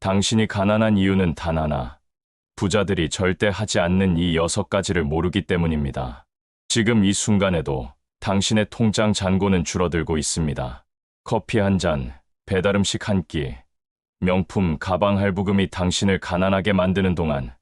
당신이 가난한 이유는 단 하나. 부자들이 절대 하지 않는 이 6가지를 모르기 때문입니다. 지금 이 순간에도 당신의 통장 잔고는 줄어들고 있습니다. 커피 한 잔, 배달음식 한 끼, 명품 가방 할부금이 당신을 가난하게 만드는 동안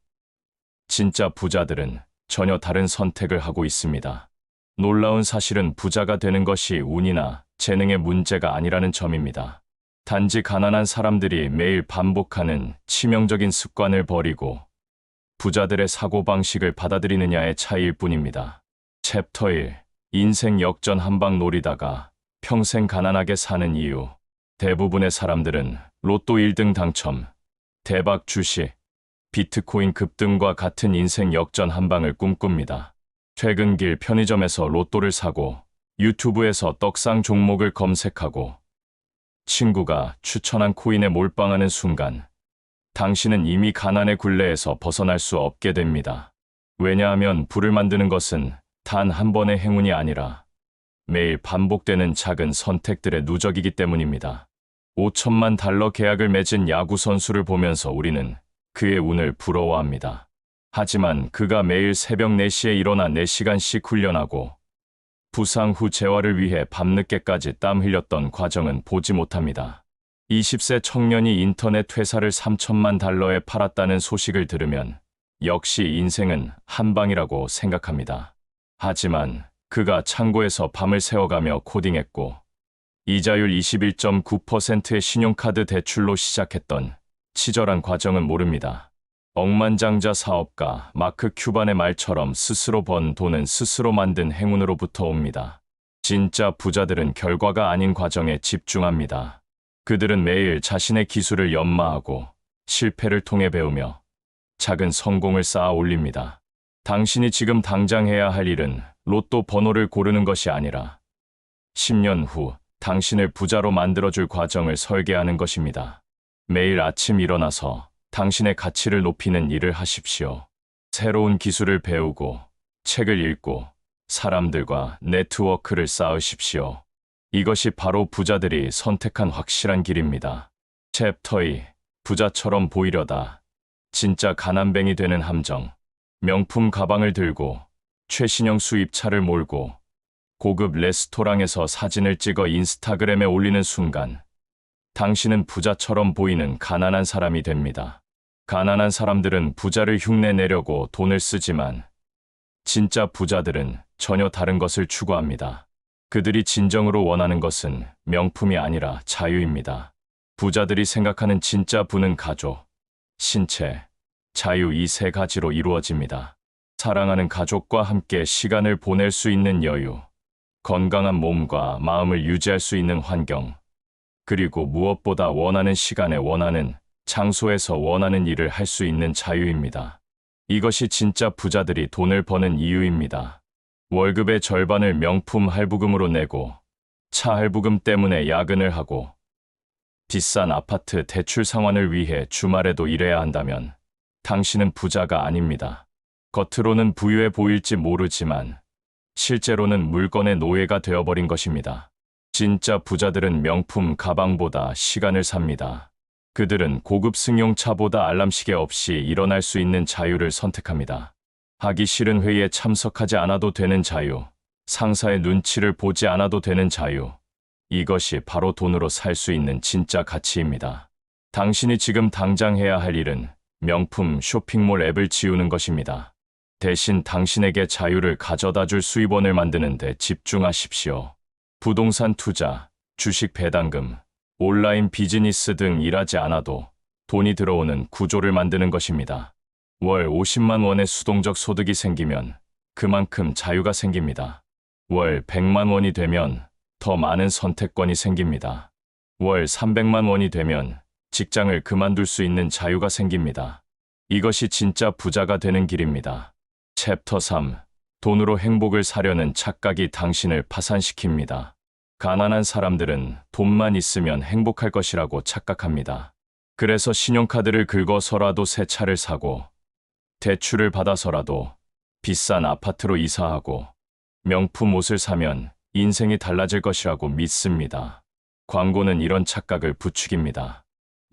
진짜 부자들은 전혀 다른 선택을 하고 있습니다. 놀라운 사실은 부자가 되는 것이 운이나 재능의 문제가 아니라는 점입니다. 단지 가난한 사람들이 매일 반복하는 치명적인 습관을 버리고 부자들의 사고방식을 받아들이느냐의 차이일 뿐입니다. 챕터 1. 인생 역전 한방 노리다가 평생 가난하게 사는 이유. 대부분의 사람들은 로또 1등 당첨, 대박 주식, 비트코인 급등과 같은 인생 역전 한방을 꿈꿉니다. 퇴근길 편의점에서 로또를 사고 유튜브에서 떡상 종목을 검색하고 친구가 추천한 코인에 몰빵하는 순간 당신은 이미 가난의 굴레에서 벗어날 수 없게 됩니다. 왜냐하면 부를 만드는 것은 단 한 번의 행운이 아니라 매일 반복되는 작은 선택들의 누적이기 때문입니다. $5천만 계약을 맺은 야구 선수를 보면서 우리는 그의 운을 부러워합니다. 하지만 그가 매일 새벽 4시에 일어나 4시간씩 훈련하고 부상 후 재활을 위해 밤늦게까지 땀 흘렸던 과정은 보지 못합니다. 20세 청년이 인터넷 회사를 $3천만 팔았다는 소식을 들으면 역시 인생은 한방이라고 생각합니다. 하지만 그가 창고에서 밤을 새워가며 코딩했고 이자율 21.9%의 신용카드 대출로 시작했던 치절한 과정은 모릅니다. 억만장자 사업가 마크 큐반의 말처럼 스스로 번 돈은 스스로 만든 행운으로부터 옵니다. 진짜 부자들은 결과가 아닌 과정에 집중합니다. 그들은 매일 자신의 기술을 연마하고 실패를 통해 배우며 작은 성공을 쌓아 올립니다. 당신이 지금 당장 해야 할 일은 로또 번호를 고르는 것이 아니라 10년 후 당신을 부자로 만들어줄 과정을 설계하는 것입니다. 매일 아침 일어나서 당신의 가치를 높이는 일을 하십시오. 새로운 기술을 배우고 책을 읽고 사람들과 네트워크를 쌓으십시오. 이것이 바로 부자들이 선택한 확실한 길입니다. 챕터 2. 부자처럼 보이려다. 진짜 가난뱅이 되는 함정. 명품 가방을 들고 최신형 수입차를 몰고 고급 레스토랑에서 사진을 찍어 인스타그램에 올리는 순간 당신은 부자처럼 보이는 가난한 사람이 됩니다. 가난한 사람들은 부자를 흉내내려고 돈을 쓰지만 진짜 부자들은 전혀 다른 것을 추구합니다. 그들이 진정으로 원하는 것은 명품이 아니라 자유입니다. 부자들이 생각하는 진짜 부는 가족, 신체, 자유 이 3가지로 이루어집니다. 사랑하는 가족과 함께 시간을 보낼 수 있는 여유, 건강한 몸과 마음을 유지할 수 있는 환경, 그리고 무엇보다 원하는 시간에 원하는 장소에서 원하는 일을 할 수 있는 자유입니다. 이것이 진짜 부자들이 돈을 버는 이유입니다. 월급의 절반을 명품 할부금으로 내고 차 할부금 때문에 야근을 하고 비싼 아파트 대출 상환을 위해 주말에도 일해야 한다면 당신은 부자가 아닙니다. 겉으로는 부유해 보일지 모르지만 실제로는 물건의 노예가 되어버린 것입니다. 진짜 부자들은 명품 가방보다 시간을 삽니다. 그들은 고급 승용차보다 알람시계 없이 일어날 수 있는 자유를 선택합니다. 하기 싫은 회의에 참석하지 않아도 되는 자유, 상사의 눈치를 보지 않아도 되는 자유. 이것이 바로 돈으로 살 수 있는 진짜 가치입니다. 당신이 지금 당장 해야 할 일은 명품 쇼핑몰 앱을 지우는 것입니다. 대신 당신에게 자유를 가져다 줄 수입원을 만드는 데 집중하십시오. 부동산 투자, 주식 배당금, 온라인 비즈니스 등 일하지 않아도 돈이 들어오는 구조를 만드는 것입니다. 월 50만 원의 수동적 소득이 생기면 그만큼 자유가 생깁니다. 월 100만 원이 되면 더 많은 선택권이 생깁니다. 월 300만 원이 되면 직장을 그만둘 수 있는 자유가 생깁니다. 이것이 진짜 부자가 되는 길입니다. 챕터 3. 돈으로 행복을 사려는 착각이 당신을 파산시킵니다. 가난한 사람들은 돈만 있으면 행복할 것이라고 착각합니다. 그래서 신용카드를 긁어서라도 새 차를 사고 대출을 받아서라도 비싼 아파트로 이사하고 명품 옷을 사면 인생이 달라질 것이라고 믿습니다. 광고는 이런 착각을 부추깁니다.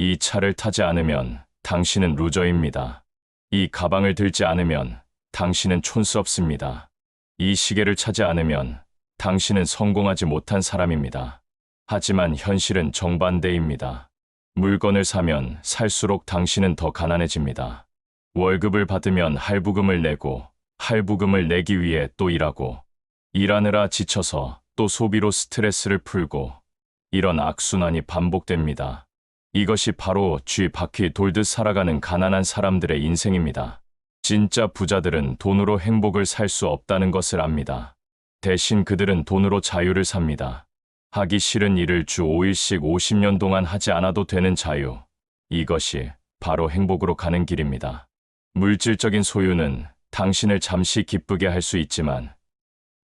이 차를 타지 않으면 당신은 루저입니다. 이 가방을 들지 않으면 당신은 촌스럽습니다. 이 시계를 차지 않으면 당신은 성공하지 못한 사람입니다. 하지만 현실은 정반대입니다. 물건을 사면 살수록 당신은 더 가난해집니다. 월급을 받으면 할부금을 내고, 할부금을 내기 위해 또 일하고, 일하느라 지쳐서 또 소비로 스트레스를 풀고, 이런 악순환이 반복됩니다. 이것이 바로 쥐 바퀴 돌듯 살아가는 가난한 사람들의 인생입니다. 진짜 부자들은 돈으로 행복을 살 수 없다는 것을 압니다. 대신 그들은 돈으로 자유를 삽니다. 하기 싫은 일을 주 5일씩 50년 동안 하지 않아도 되는 자유. 이것이 바로 행복으로 가는 길입니다. 물질적인 소유는 당신을 잠시 기쁘게 할 수 있지만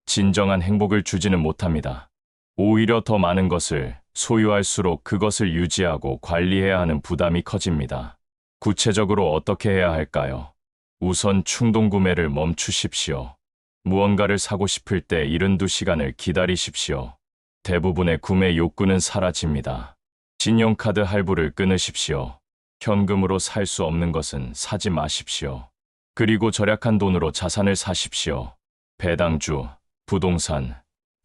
진정한 행복을 주지는 못합니다. 오히려 더 많은 것을 소유할수록 그것을 유지하고 관리해야 하는 부담이 커집니다. 구체적으로 어떻게 해야 할까요? 우선 충동 구매를 멈추십시오. 무언가를 사고 싶을 때 72시간을 기다리십시오. 대부분의 구매 욕구는 사라집니다. 신용카드 할부를 끊으십시오. 현금으로 살 수 없는 것은 사지 마십시오. 그리고 절약한 돈으로 자산을 사십시오. 배당주, 부동산,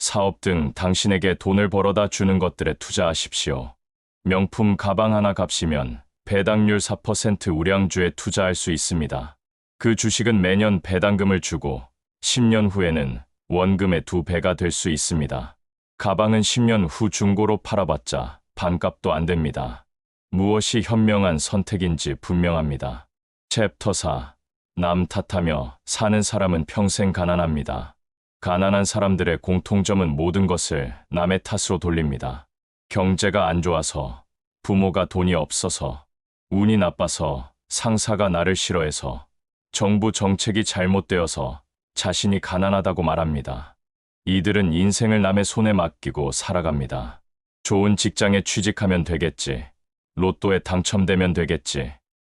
사업 등 당신에게 돈을 벌어다 주는 것들에 투자하십시오. 명품 가방 하나 값이면 배당률 4% 우량주에 투자할 수 있습니다. 그 주식은 매년 배당금을 주고 10년 후에는 원금의 2배가 될 수 있습니다. 가방은 10년 후 중고로 팔아봤자 반값도 안 됩니다. 무엇이 현명한 선택인지 분명합니다. 챕터 4. 남 탓하며 사는 사람은 평생 가난합니다. 가난한 사람들의 공통점은 모든 것을 남의 탓으로 돌립니다. 경제가 안 좋아서, 부모가 돈이 없어서, 운이 나빠서, 상사가 나를 싫어해서, 정부 정책이 잘못되어서 자신이 가난하다고 말합니다. 이들은 인생을 남의 손에 맡기고 살아갑니다. 좋은 직장에 취직하면 되겠지, 로또에 당첨되면 되겠지,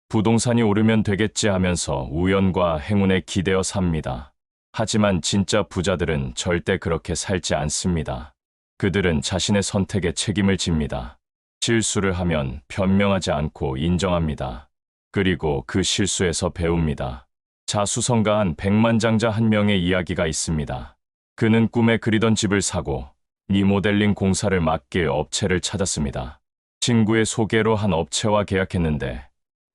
부동산이 오르면 되겠지 하면서 우연과 행운에 기대어 삽니다. 하지만 진짜 부자들은 절대 그렇게 살지 않습니다. 그들은 자신의 선택에 책임을 집니다. 실수를 하면 변명하지 않고 인정합니다. 그리고 그 실수에서 배웁니다. 자수성가한 백만장자 한 명의 이야기가 있습니다. 그는 꿈에 그리던 집을 사고 리모델링 공사를 맡길 업체를 찾았습니다. 친구의 소개로 한 업체와 계약했는데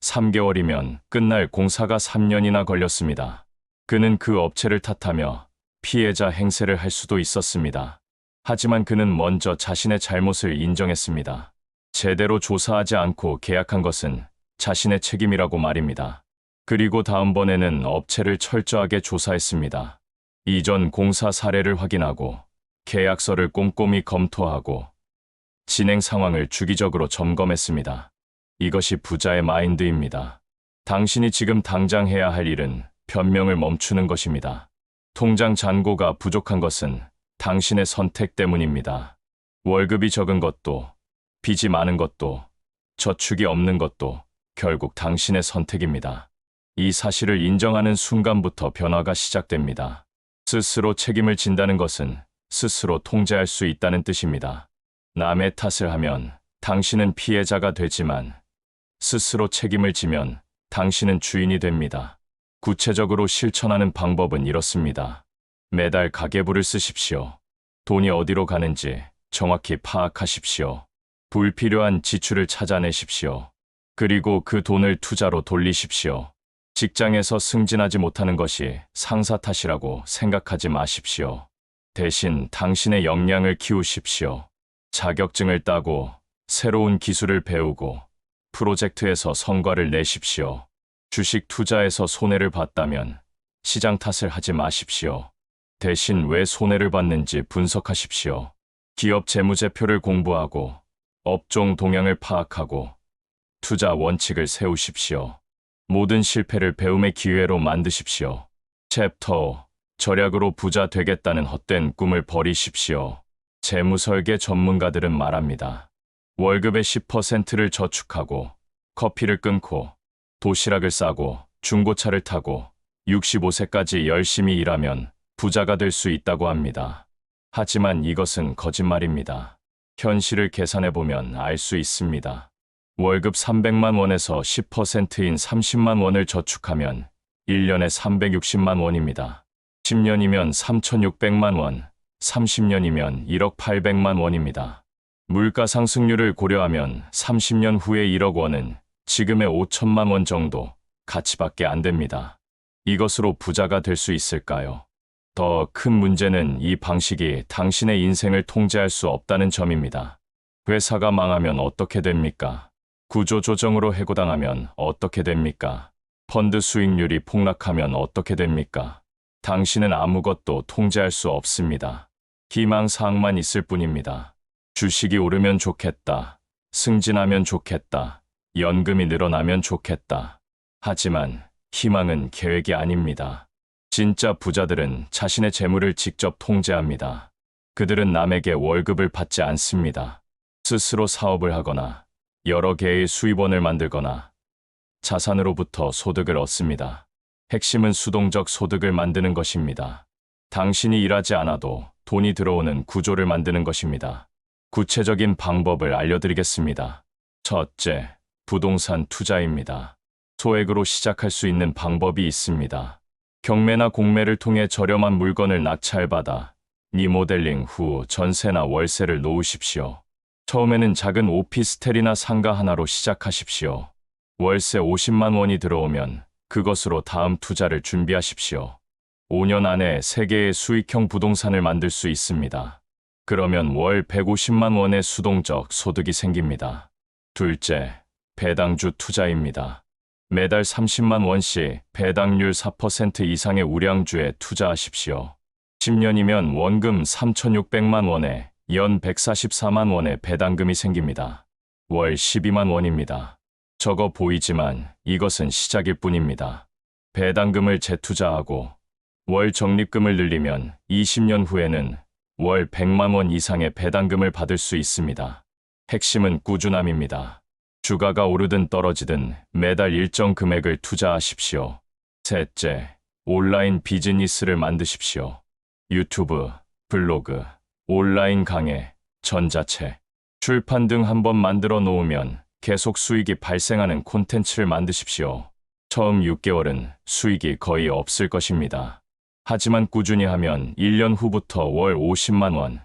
3개월이면 끝날 공사가 3년이나 걸렸습니다. 그는 그 업체를 탓하며 피해자 행세를 할 수도 있었습니다. 하지만 그는 먼저 자신의 잘못을 인정했습니다. 제대로 조사하지 않고 계약한 것은 자신의 책임이라고 말입니다. 그리고 다음번에는 업체를 철저하게 조사했습니다. 이전 공사 사례를 확인하고 계약서를 꼼꼼히 검토하고 진행 상황을 주기적으로 점검했습니다. 이것이 부자의 마인드입니다. 당신이 지금 당장 해야 할 일은 변명을 멈추는 것입니다. 통장 잔고가 부족한 것은 당신의 선택 때문입니다. 월급이 적은 것도, 빚이 많은 것도, 저축이 없는 것도 결국 당신의 선택입니다. 이 사실을 인정하는 순간부터 변화가 시작됩니다. 스스로 책임을 진다는 것은 스스로 통제할 수 있다는 뜻입니다. 남의 탓을 하면 당신은 피해자가 되지만 스스로 책임을 지면 당신은 주인이 됩니다. 구체적으로 실천하는 방법은 이렇습니다. 매달 가계부를 쓰십시오. 돈이 어디로 가는지 정확히 파악하십시오. 불필요한 지출을 찾아내십시오. 그리고 그 돈을 투자로 돌리십시오. 직장에서 승진하지 못하는 것이 상사 탓이라고 생각하지 마십시오. 대신 당신의 역량을 키우십시오. 자격증을 따고 새로운 기술을 배우고 프로젝트에서 성과를 내십시오. 주식 투자에서 손해를 봤다면 시장 탓을 하지 마십시오. 대신 왜 손해를 봤는지 분석하십시오. 기업 재무제표를 공부하고 업종 동향을 파악하고 투자 원칙을 세우십시오. 모든 실패를 배움의 기회로 만드십시오. 챕터 5. 절약으로 부자 되겠다는 헛된 꿈을 버리십시오. 재무설계 전문가들은 말합니다. 월급의 10%를 저축하고 커피를 끊고 도시락을 싸고 중고차를 타고 65세까지 열심히 일하면 부자가 될 수 있다고 합니다. 하지만 이것은 거짓말입니다. 현실을 계산해보면 알 수 있습니다. 월급 300만 원에서 10%인 30만 원을 저축하면 1년에 360만 원입니다. 10년이면 3,600만 원, 30년이면 1억 800만 원입니다. 물가 상승률을 고려하면 30년 후에 1억 원은 지금의 5천만 원 정도 가치밖에 안 됩니다. 이것으로 부자가 될 수 있을까요? 더 큰 문제는 이 방식이 당신의 인생을 통제할 수 없다는 점입니다. 회사가 망하면 어떻게 됩니까? 구조조정으로 해고당하면 어떻게 됩니까? 펀드 수익률이 폭락하면 어떻게 됩니까? 당신은 아무것도 통제할 수 없습니다. 희망사항만 있을 뿐입니다. 주식이 오르면 좋겠다. 승진하면 좋겠다. 연금이 늘어나면 좋겠다. 하지만 희망은 계획이 아닙니다. 진짜 부자들은 자신의 재물을 직접 통제합니다. 그들은 남에게 월급을 받지 않습니다. 스스로 사업을 하거나 여러 개의 수입원을 만들거나 자산으로부터 소득을 얻습니다. 핵심은 수동적 소득을 만드는 것입니다. 당신이 일하지 않아도 돈이 들어오는 구조를 만드는 것입니다. 구체적인 방법을 알려드리겠습니다. 첫째, 부동산 투자입니다. 소액으로 시작할 수 있는 방법이 있습니다. 경매나 공매를 통해 저렴한 물건을 낙찰받아 리모델링 후 전세나 월세를 놓으십시오. 처음에는 작은 오피스텔이나 상가 하나로 시작하십시오. 월세 50만 원이 들어오면 그것으로 다음 투자를 준비하십시오. 5년 안에 3개의 수익형 부동산을 만들 수 있습니다. 그러면 월 150만 원의 수동적 소득이 생깁니다. 둘째, 배당주 투자입니다. 매달 30만 원씩 배당률 4% 이상의 우량주에 투자하십시오. 10년이면 원금 3,600만 원에 연 144만 원의 배당금이 생깁니다. 월 12만 원입니다. 적어 보이지만 이것은 시작일 뿐입니다. 배당금을 재투자하고 월 적립금을 늘리면 20년 후에는 월 100만 원 이상의 배당금을 받을 수 있습니다. 핵심은 꾸준함입니다. 주가가 오르든 떨어지든 매달 일정 금액을 투자하십시오. 셋째, 온라인 비즈니스를 만드십시오. 유튜브, 블로그, 온라인 강의, 전자책, 출판 등 한번 만들어 놓으면 계속 수익이 발생하는 콘텐츠를 만드십시오. 처음 6개월은 수익이 거의 없을 것입니다. 하지만 꾸준히 하면 1년 후부터 월 50만 원,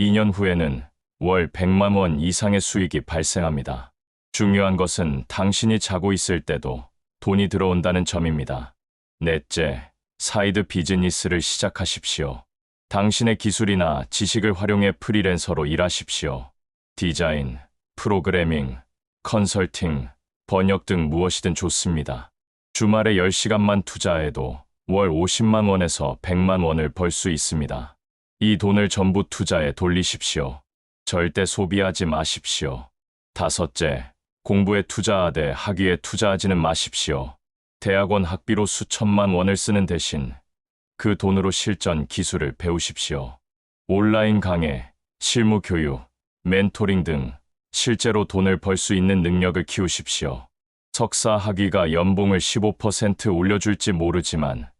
2년 후에는 월 100만 원 이상의 수익이 발생합니다. 중요한 것은 당신이 자고 있을 때도 돈이 들어온다는 점입니다. 넷째, 사이드 비즈니스를 시작하십시오. 당신의 기술이나 지식을 활용해 프리랜서로 일하십시오. 디자인, 프로그래밍, 컨설팅, 번역 등 무엇이든 좋습니다. 주말에 10시간만 투자해도 월 50만 원에서 100만 원을 벌 수 있습니다. 이 돈을 전부 투자에 돌리십시오. 절대 소비하지 마십시오. 다섯째, 공부에 투자하되 학위에 투자하지는 마십시오. 대학원 학비로 수천만 원을 쓰는 대신 그 돈으로 실전 기술을 배우십시오. 온라인 강의, 실무 교육, 멘토링 등 실제로 돈을 벌 수 있는 능력을 키우십시오. 석사 학위가 연봉을 15% 올려줄지 모르지만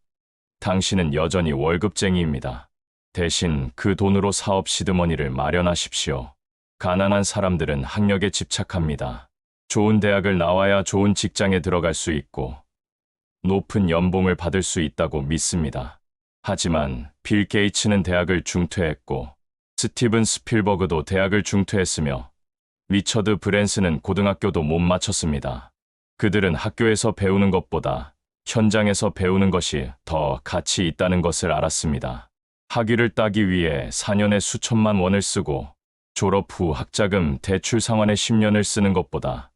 당신은 여전히 월급쟁이입니다. 대신 그 돈으로 사업 시드머니를 마련하십시오. 가난한 사람들은 학력에 집착합니다. 좋은 대학을 나와야 좋은 직장에 들어갈 수 있고 높은 연봉을 받을 수 있다고 믿습니다. 하지만 빌 게이츠는 대학을 중퇴했고 스티븐 스필버그도 대학을 중퇴했으며 리처드 브랜슨은 고등학교도 못 마쳤습니다. 그들은 학교에서 배우는 것보다 현장에서 배우는 것이 더 가치 있다는 것을 알았습니다. 학위를 따기 위해 4년에 수천만 원을 쓰고 졸업 후 학자금 대출 상환에 10년을 쓰는 것보다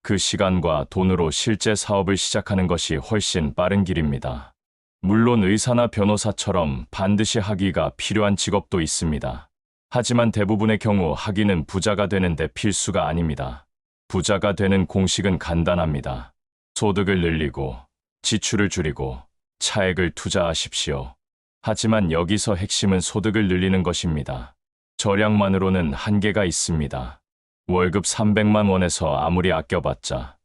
그 시간과 돈으로 실제 사업을 시작하는 것이 훨씬 빠른 길입니다. 물론 의사나 변호사처럼 반드시 학위가 필요한 직업도 있습니다. 하지만 대부분의 경우 학위는 부자가 되는데 필수가 아닙니다. 부자가 되는 공식은 간단합니다. 소득을 늘리고 지출을 줄이고 차액을 투자하십시오. 하지만 여기서 핵심은 소득을 늘리는 것입니다. 절약만으로는 한계가 있습니다. 월급 300만 원에서 아무리 아껴봤자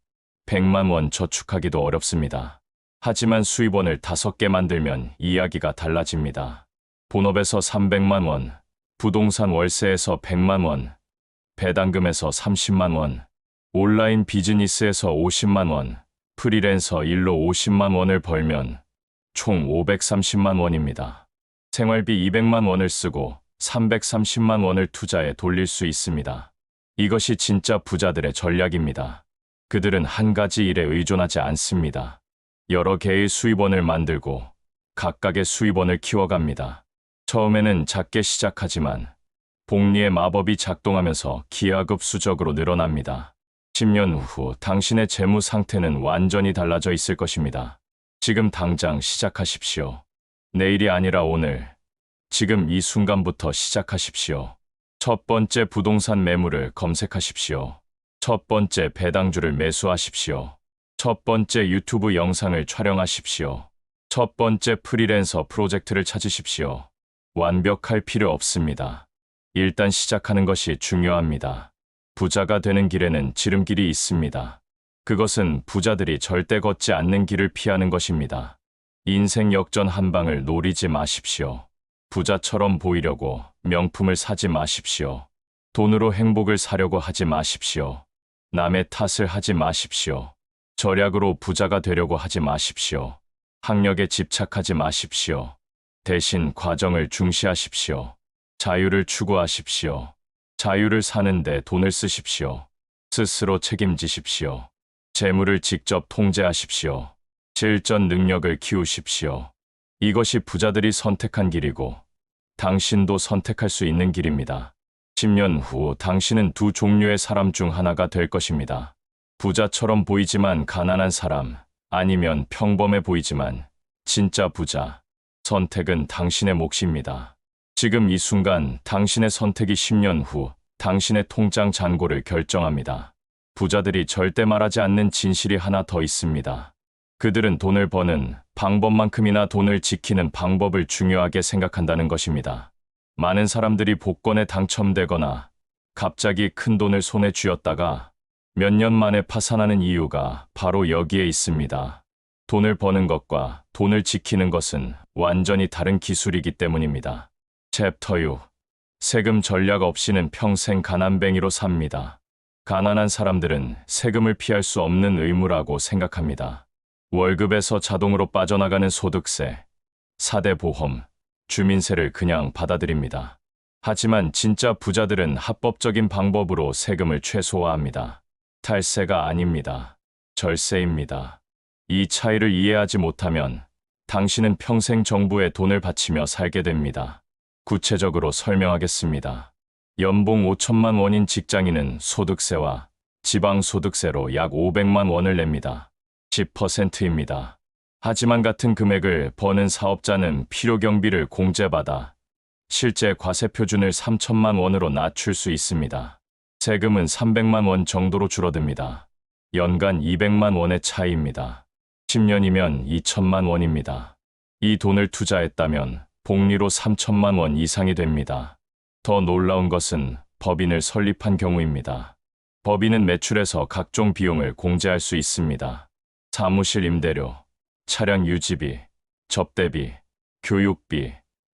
100만 원 저축하기도 어렵습니다. 하지만 수입원을 5개 만들면 이야기가 달라집니다. 본업에서 300만 원, 부동산 월세에서 100만 원, 배당금에서 30만 원, 온라인 비즈니스에서 50만 원, 프리랜서 일로 50만 원을 벌면 총 530만 원입니다. 생활비 200만 원을 쓰고 330만 원을 투자에 돌릴 수 있습니다. 이것이 진짜 부자들의 전략입니다. 그들은 한 가지 일에 의존하지 않습니다. 여러 개의 수입원을 만들고 각각의 수입원을 키워갑니다. 처음에는 작게 시작하지만 복리의 마법이 작동하면서 기하급수적으로 늘어납니다. 10년 후 당신의 재무 상태는 완전히 달라져 있을 것입니다. 지금 당장 시작하십시오. 내일이 아니라 오늘, 지금 이 순간부터 시작하십시오. 첫 번째 부동산 매물을 검색하십시오. 첫 번째 배당주를 매수하십시오. 첫 번째 유튜브 영상을 촬영하십시오. 첫 번째 프리랜서 프로젝트를 찾으십시오. 완벽할 필요 없습니다. 일단 시작하는 것이 중요합니다. 부자가 되는 길에는 지름길이 있습니다. 그것은 부자들이 절대 걷지 않는 길을 피하는 것입니다. 인생 역전 한 방을 노리지 마십시오. 부자처럼 보이려고 명품을 사지 마십시오. 돈으로 행복을 사려고 하지 마십시오. 남의 탓을 하지 마십시오. 절약으로 부자가 되려고 하지 마십시오. 학력에 집착하지 마십시오. 대신 과정을 중시하십시오. 자유를 추구하십시오. 자유를 사는데 돈을 쓰십시오. 스스로 책임지십시오. 재물을 직접 통제하십시오. 실전 능력을 키우십시오. 이것이 부자들이 선택한 길이고 당신도 선택할 수 있는 길입니다. 10년 후 당신은 두 종류의 사람 중 하나가 될 것입니다. 부자처럼 보이지만 가난한 사람, 아니면 평범해 보이지만 진짜 부자. 선택은 당신의 몫입니다. 지금 이 순간 당신의 선택이 10년 후 당신의 통장 잔고를 결정합니다. 부자들이 절대 말하지 않는 진실이 하나 더 있습니다. 그들은 돈을 버는 방법만큼이나 돈을 지키는 방법을 중요하게 생각한다는 것입니다. 많은 사람들이 복권에 당첨되거나 갑자기 큰 돈을 손에 쥐었다가 몇 년 만에 파산하는 이유가 바로 여기에 있습니다. 돈을 버는 것과 돈을 지키는 것은 완전히 다른 기술이기 때문입니다. 챕터 6. 세금 전략 없이는 평생 가난뱅이로 삽니다. 가난한 사람들은 세금을 피할 수 없는 의무라고 생각합니다. 월급에서 자동으로 빠져나가는 소득세, 4대 보험, 주민세를 그냥 받아들입니다. 하지만 진짜 부자들은 합법적인 방법으로 세금을 최소화합니다. 탈세가 아닙니다. 절세입니다. 이 차이를 이해하지 못하면 당신은 평생 정부에 돈을 바치며 살게 됩니다. 구체적으로 설명하겠습니다. 연봉 5천만 원인 직장인은 소득세와 지방소득세로 약 500만 원을 냅니다. 10%입니다. 하지만 같은 금액을 버는 사업자는 필요경비를 공제받아 실제 과세표준을 3천만 원으로 낮출 수 있습니다. 세금은 300만 원 정도로 줄어듭니다. 연간 200만 원의 차이입니다. 10년이면 2천만 원입니다. 이 돈을 투자했다면 복리로 3천만 원 이상이 됩니다. 더 놀라운 것은 법인을 설립한 경우입니다. 법인은 매출에서 각종 비용을 공제할 수 있습니다. 사무실 임대료, 차량 유지비, 접대비, 교육비,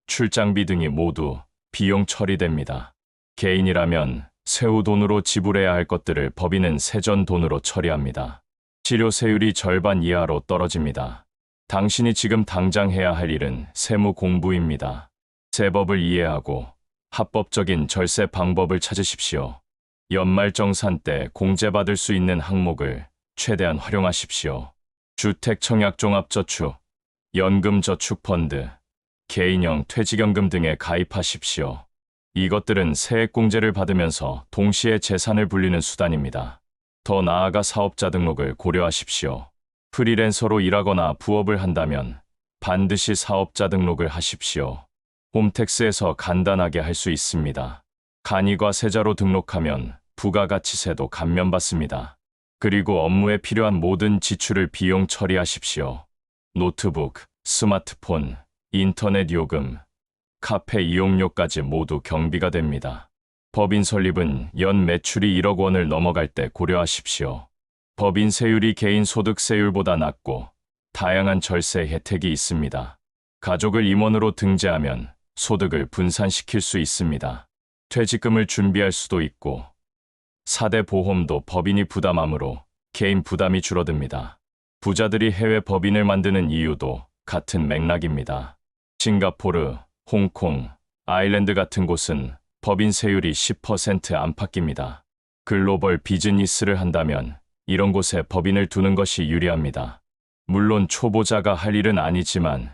출장비 등이 모두 비용 처리됩니다. 개인이라면 세후 돈으로 지불해야 할 것들을 법인은 세전 돈으로 처리합니다. 치료세율이 절반 이하로 떨어집니다. 당신이 지금 당장 해야 할 일은 세무 공부입니다. 세법을 이해하고 합법적인 절세 방법을 찾으십시오. 연말정산 때 공제받을 수 있는 항목을 최대한 활용하십시오. 주택청약종합저축, 연금저축펀드, 개인형 퇴직연금 등에 가입하십시오. 이것들은 세액공제를 받으면서 동시에 재산을 불리는 수단입니다. 더 나아가 사업자 등록을 고려하십시오. 프리랜서로 일하거나 부업을 한다면 반드시 사업자 등록을 하십시오. 홈택스에서 간단하게 할 수 있습니다. 간이과 세자로 등록하면 부가가치세도 감면받습니다. 그리고 업무에 필요한 모든 지출을 비용 처리하십시오. 노트북, 스마트폰, 인터넷 요금, 카페 이용료까지 모두 경비가 됩니다. 법인 설립은 연 매출이 1억 원을 넘어갈 때 고려하십시오. 법인 세율이 개인 소득세율보다 낮고 다양한 절세 혜택이 있습니다. 가족을 임원으로 등재하면 소득을 분산시킬 수 있습니다. 퇴직금을 준비할 수도 있고 4대 보험도 법인이 부담하므로 개인 부담이 줄어듭니다. 부자들이 해외 법인을 만드는 이유도 같은 맥락입니다. 싱가포르, 홍콩, 아일랜드 같은 곳은 법인 세율이 10% 안팎입니다. 글로벌 비즈니스를 한다면 이런 곳에 법인을 두는 것이 유리합니다. 물론 초보자가 할 일은 아니지만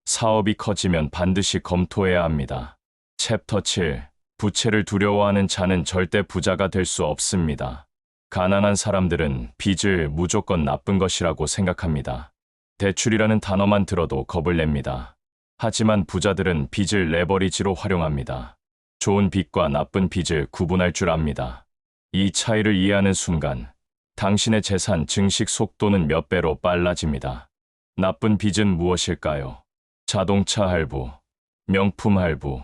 사업이 커지면 반드시 검토해야 합니다. 챕터 7. 부채를 두려워하는 자는 절대 부자가 될 수 없습니다. 가난한 사람들은 빚을 무조건 나쁜 것이라고 생각합니다. 대출이라는 단어만 들어도 겁을 냅니다. 하지만 부자들은 빚을 레버리지로 활용합니다. 좋은 빚과 나쁜 빚을 구분할 줄 압니다. 이 차이를 이해하는 순간 당신의 재산 증식 속도는 몇 배로 빨라집니다. 나쁜 빚은 무엇일까요? 자동차 할부, 명품 할부,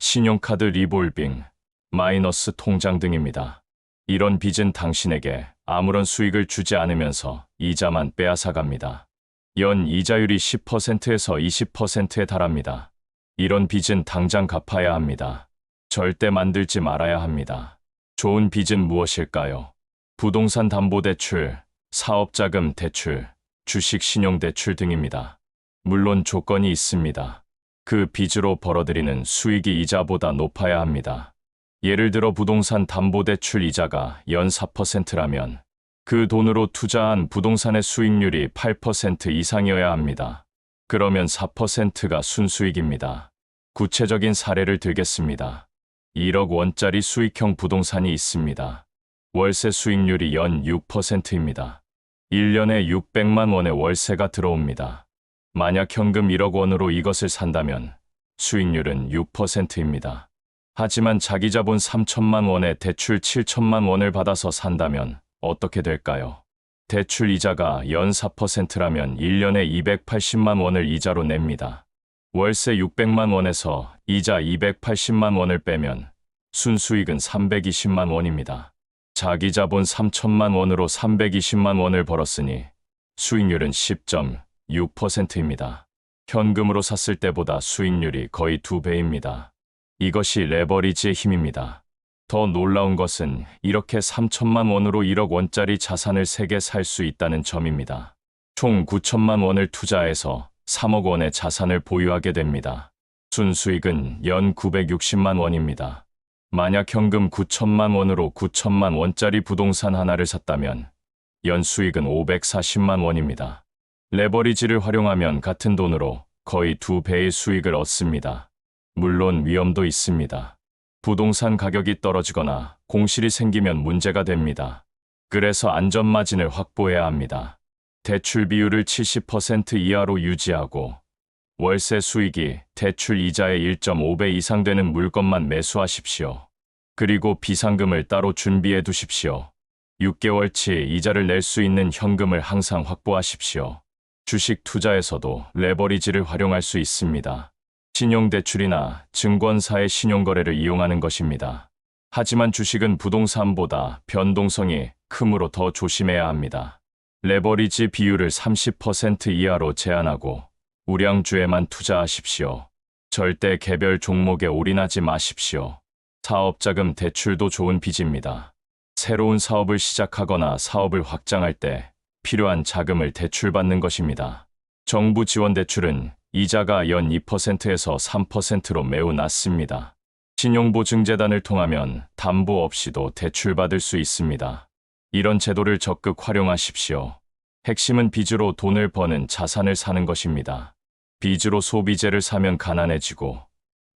신용카드 리볼빙, 마이너스 통장 등입니다. 이런 빚은 당신에게 아무런 수익을 주지 않으면서 이자만 빼앗아갑니다. 연 이자율이 10%에서 20%에 달합니다. 이런 빚은 당장 갚아야 합니다. 절대 만들지 말아야 합니다. 좋은 빚은 무엇일까요? 부동산 담보대출, 사업자금 대출, 주식 신용대출 등입니다. 물론 조건이 있습니다. 그 빚으로 벌어들이는 수익이 이자보다 높아야 합니다. 예를 들어 부동산 담보대출 이자가 연 4%라면 그 돈으로 투자한 부동산의 수익률이 8% 이상이어야 합니다. 그러면 4%가 순수익입니다. 구체적인 사례를 들겠습니다. 1억 원짜리 수익형 부동산이 있습니다. 월세 수익률이 연 6%입니다. 1년에 600만 원의 월세가 들어옵니다. 만약 현금 1억 원으로 이것을 산다면 수익률은 6%입니다. 하지만 자기 자본 3천만 원에 대출 7천만 원을 받아서 산다면 어떻게 될까요? 대출 이자가 연 4%라면 1년에 280만 원을 이자로 냅니다. 월세 600만 원에서 이자 280만 원을 빼면 순수익은 320만 원입니다. 자기 자본 3천만 원으로 320만 원을 벌었으니 수익률은 10.6%입니다. 현금으로 샀을 때보다 수익률이 거의 2배입니다. 이것이 레버리지의 힘입니다. 더 놀라운 것은 이렇게 3천만 원으로 1억 원짜리 자산을 3개 살 수 있다는 점입니다. 총 9천만 원을 투자해서 3억 원의 자산을 보유하게 됩니다. 순수익은 연 960만 원입니다. 만약 현금 9천만 원으로 9천만 원짜리 부동산 하나를 샀다면 연 수익은 540만 원입니다. 레버리지를 활용하면 같은 돈으로 거의 2배의 수익을 얻습니다. 물론 위험도 있습니다. 부동산 가격이 떨어지거나 공실이 생기면 문제가 됩니다. 그래서 안전마진을 확보해야 합니다. 대출 비율을 70% 이하로 유지하고 월세 수익이 대출 이자의 1.5배 이상 되는 물건만 매수하십시오. 그리고 비상금을 따로 준비해 두십시오. 6개월치 이자를 낼 수 있는 현금을 항상 확보하십시오. 주식 투자에서도 레버리지를 활용할 수 있습니다. 신용대출이나 증권사의 신용거래를 이용하는 것입니다. 하지만 주식은 부동산보다 변동성이 크므로 더 조심해야 합니다. 레버리지 비율을 30% 이하로 제한하고 우량주에만 투자하십시오. 절대 개별 종목에 올인하지 마십시오. 사업자금 대출도 좋은 빚입니다. 새로운 사업을 시작하거나 사업을 확장할 때 필요한 자금을 대출받는 것입니다. 정부 지원 대출은 이자가 연 2%에서 3%로 매우 낮습니다. 신용보증재단을 통하면 담보 없이도 대출받을 수 있습니다. 이런 제도를 적극 활용하십시오. 핵심은 빚으로 돈을 버는 자산을 사는 것입니다. 빚으로 소비재를 사면 가난해지고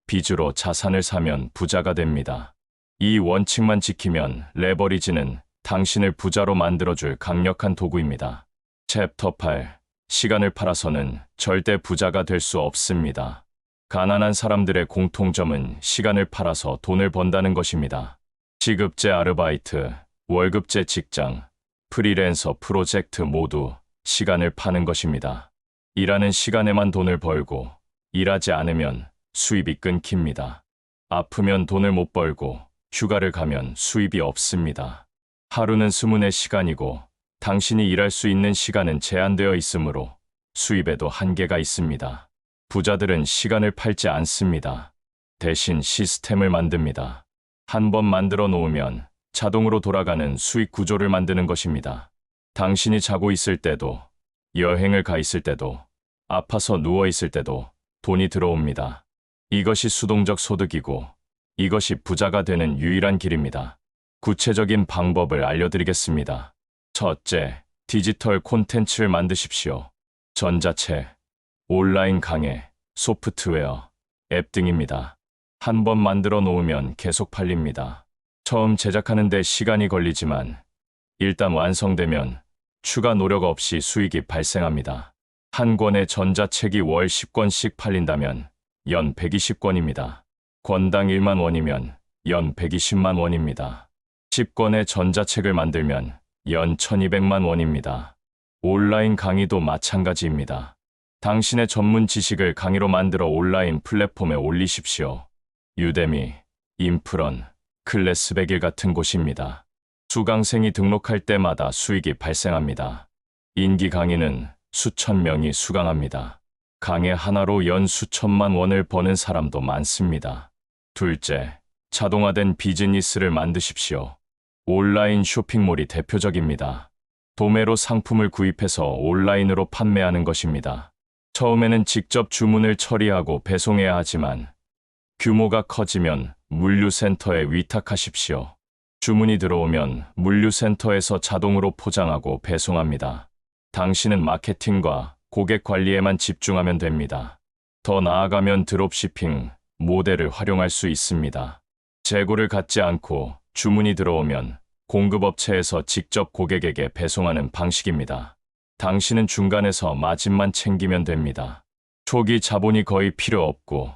빚으로 자산을 사면 부자가 됩니다. 이 원칙만 지키면 레버리지는 당신을 부자로 만들어줄 강력한 도구입니다. 챕터 8. 시간을 팔아서는 절대 부자가 될 수 없습니다. 가난한 사람들의 공통점은 시간을 팔아서 돈을 번다는 것입니다. 시급제 아르바이트, 월급제 직장, 프리랜서 프로젝트 모두 시간을 파는 것입니다. 일하는 시간에만 돈을 벌고 일하지 않으면 수입이 끊깁니다. 아프면 돈을 못 벌고 휴가를 가면 수입이 없습니다. 하루는 24시간이고 당신이 일할 수 있는 시간은 제한되어 있으므로 수입에도 한계가 있습니다. 부자들은 시간을 팔지 않습니다. 대신 시스템을 만듭니다. 한 번 만들어 놓으면 자동으로 돌아가는 수익 구조를 만드는 것입니다. 당신이 자고 있을 때도, 여행을 가 있을 때도, 아파서 누워 있을 때도 돈이 들어옵니다. 이것이 수동적 소득이고 이것이 부자가 되는 유일한 길입니다. 구체적인 방법을 알려드리겠습니다. 첫째, 디지털 콘텐츠를 만드십시오. 전자책, 온라인 강의, 소프트웨어, 앱 등입니다. 한 번 만들어 놓으면 계속 팔립니다. 처음 제작하는 데 시간이 걸리지만 일단 완성되면 추가 노력 없이 수익이 발생합니다. 한 권의 전자책이 월 10권씩 팔린다면 연 120권입니다. 권당 1만 원이면 연 120만 원입니다. 10권의 전자책을 만들면 연 1200만 원입니다. 온라인 강의도 마찬가지입니다. 당신의 전문 지식을 강의로 만들어 온라인 플랫폼에 올리십시오. 유데미, 인프런, 클래스 100일 같은 곳입니다. 수강생이 등록할 때마다 수익이 발생합니다. 인기 강의는 수천 명이 수강합니다. 강의 하나로 연 수천만 원을 버는 사람도 많습니다. 둘째, 자동화된 비즈니스를 만드십시오. 온라인 쇼핑몰이 대표적입니다. 도매로 상품을 구입해서 온라인으로 판매하는 것입니다. 처음에는 직접 주문을 처리하고 배송해야 하지만 규모가 커지면 물류센터에 위탁하십시오. 주문이 들어오면 물류센터에서 자동으로 포장하고 배송합니다. 당신은 마케팅과 고객 관리에만 집중하면 됩니다. 더 나아가면 드롭시핑 모델을 활용할 수 있습니다. 재고를 갖지 않고 주문이 들어오면 공급업체에서 직접 고객에게 배송하는 방식입니다. 당신은 중간에서 마진만 챙기면 됩니다. 초기 자본이 거의 필요 없고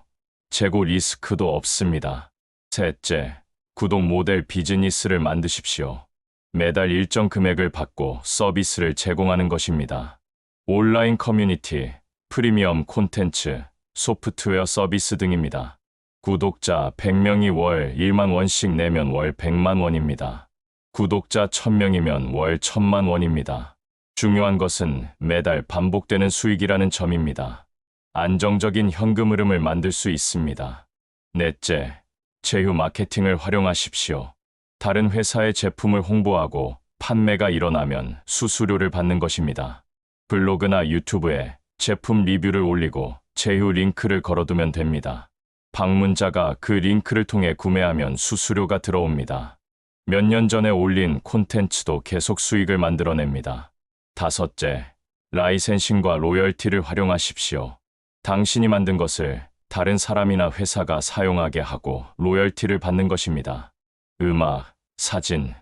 재고 리스크도 없습니다. 셋째, 구독 모델 비즈니스를 만드십시오. 매달 일정 금액을 받고 서비스를 제공하는 것입니다. 온라인 커뮤니티, 프리미엄 콘텐츠, 소프트웨어 서비스 등입니다. 구독자 100명이 월 1만 원씩 내면 월 100만 원입니다. 구독자 1000명이면 월 1000만 원입니다. 중요한 것은 매달 반복되는 수익이라는 점입니다. 안정적인 현금 흐름을 만들 수 있습니다. 넷째, 제휴 마케팅을 활용하십시오. 다른 회사의 제품을 홍보하고 판매가 일어나면 수수료를 받는 것입니다. 블로그나 유튜브에 제품 리뷰를 올리고 제휴 링크를 걸어두면 됩니다. 방문자가 그 링크를 통해 구매하면 수수료가 들어옵니다. 몇 년 전에 올린 콘텐츠도 계속 수익을 만들어냅니다. 다섯째, 라이센싱과 로열티를 활용하십시오. 당신이 만든 것을 다른 사람이나 회사가 사용하게 하고 로열티를 받는 것입니다. 음악, 사진,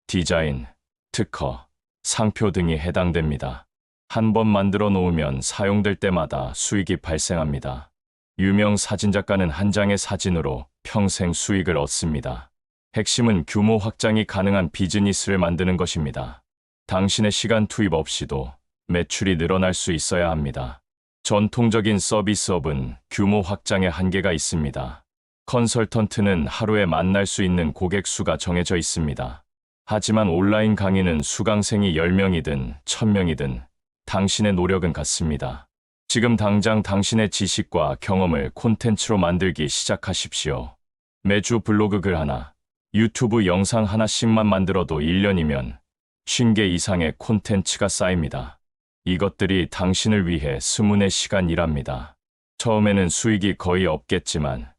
디자인, 특허, 상표 등이 해당됩니다. 한 번 만들어 놓으면 사용될 때마다 수익이 발생합니다. 유명 사진작가는 한 장의 사진으로 평생 수익을 얻습니다. 핵심은 규모 확장이 가능한 비즈니스를 만드는 것입니다. 당신의 시간 투입 없이도 매출이 늘어날 수 있어야 합니다. 전통적인 서비스업은 규모 확장에 한계가 있습니다. 컨설턴트는 하루에 만날 수 있는 고객 수가 정해져 있습니다. 하지만 온라인 강의는 수강생이 10명이든 1000명이든 당신의 노력은 같습니다. 지금 당장 당신의 지식과 경험을 콘텐츠로 만들기 시작하십시오. 매주 블로그 글 하나, 유튜브 영상 하나씩만 만들어도 1년이면 50개 이상의 콘텐츠가 쌓입니다. 이것들이 당신을 위해 20시간 일합니다. 처음에는 수익이 거의 없겠지만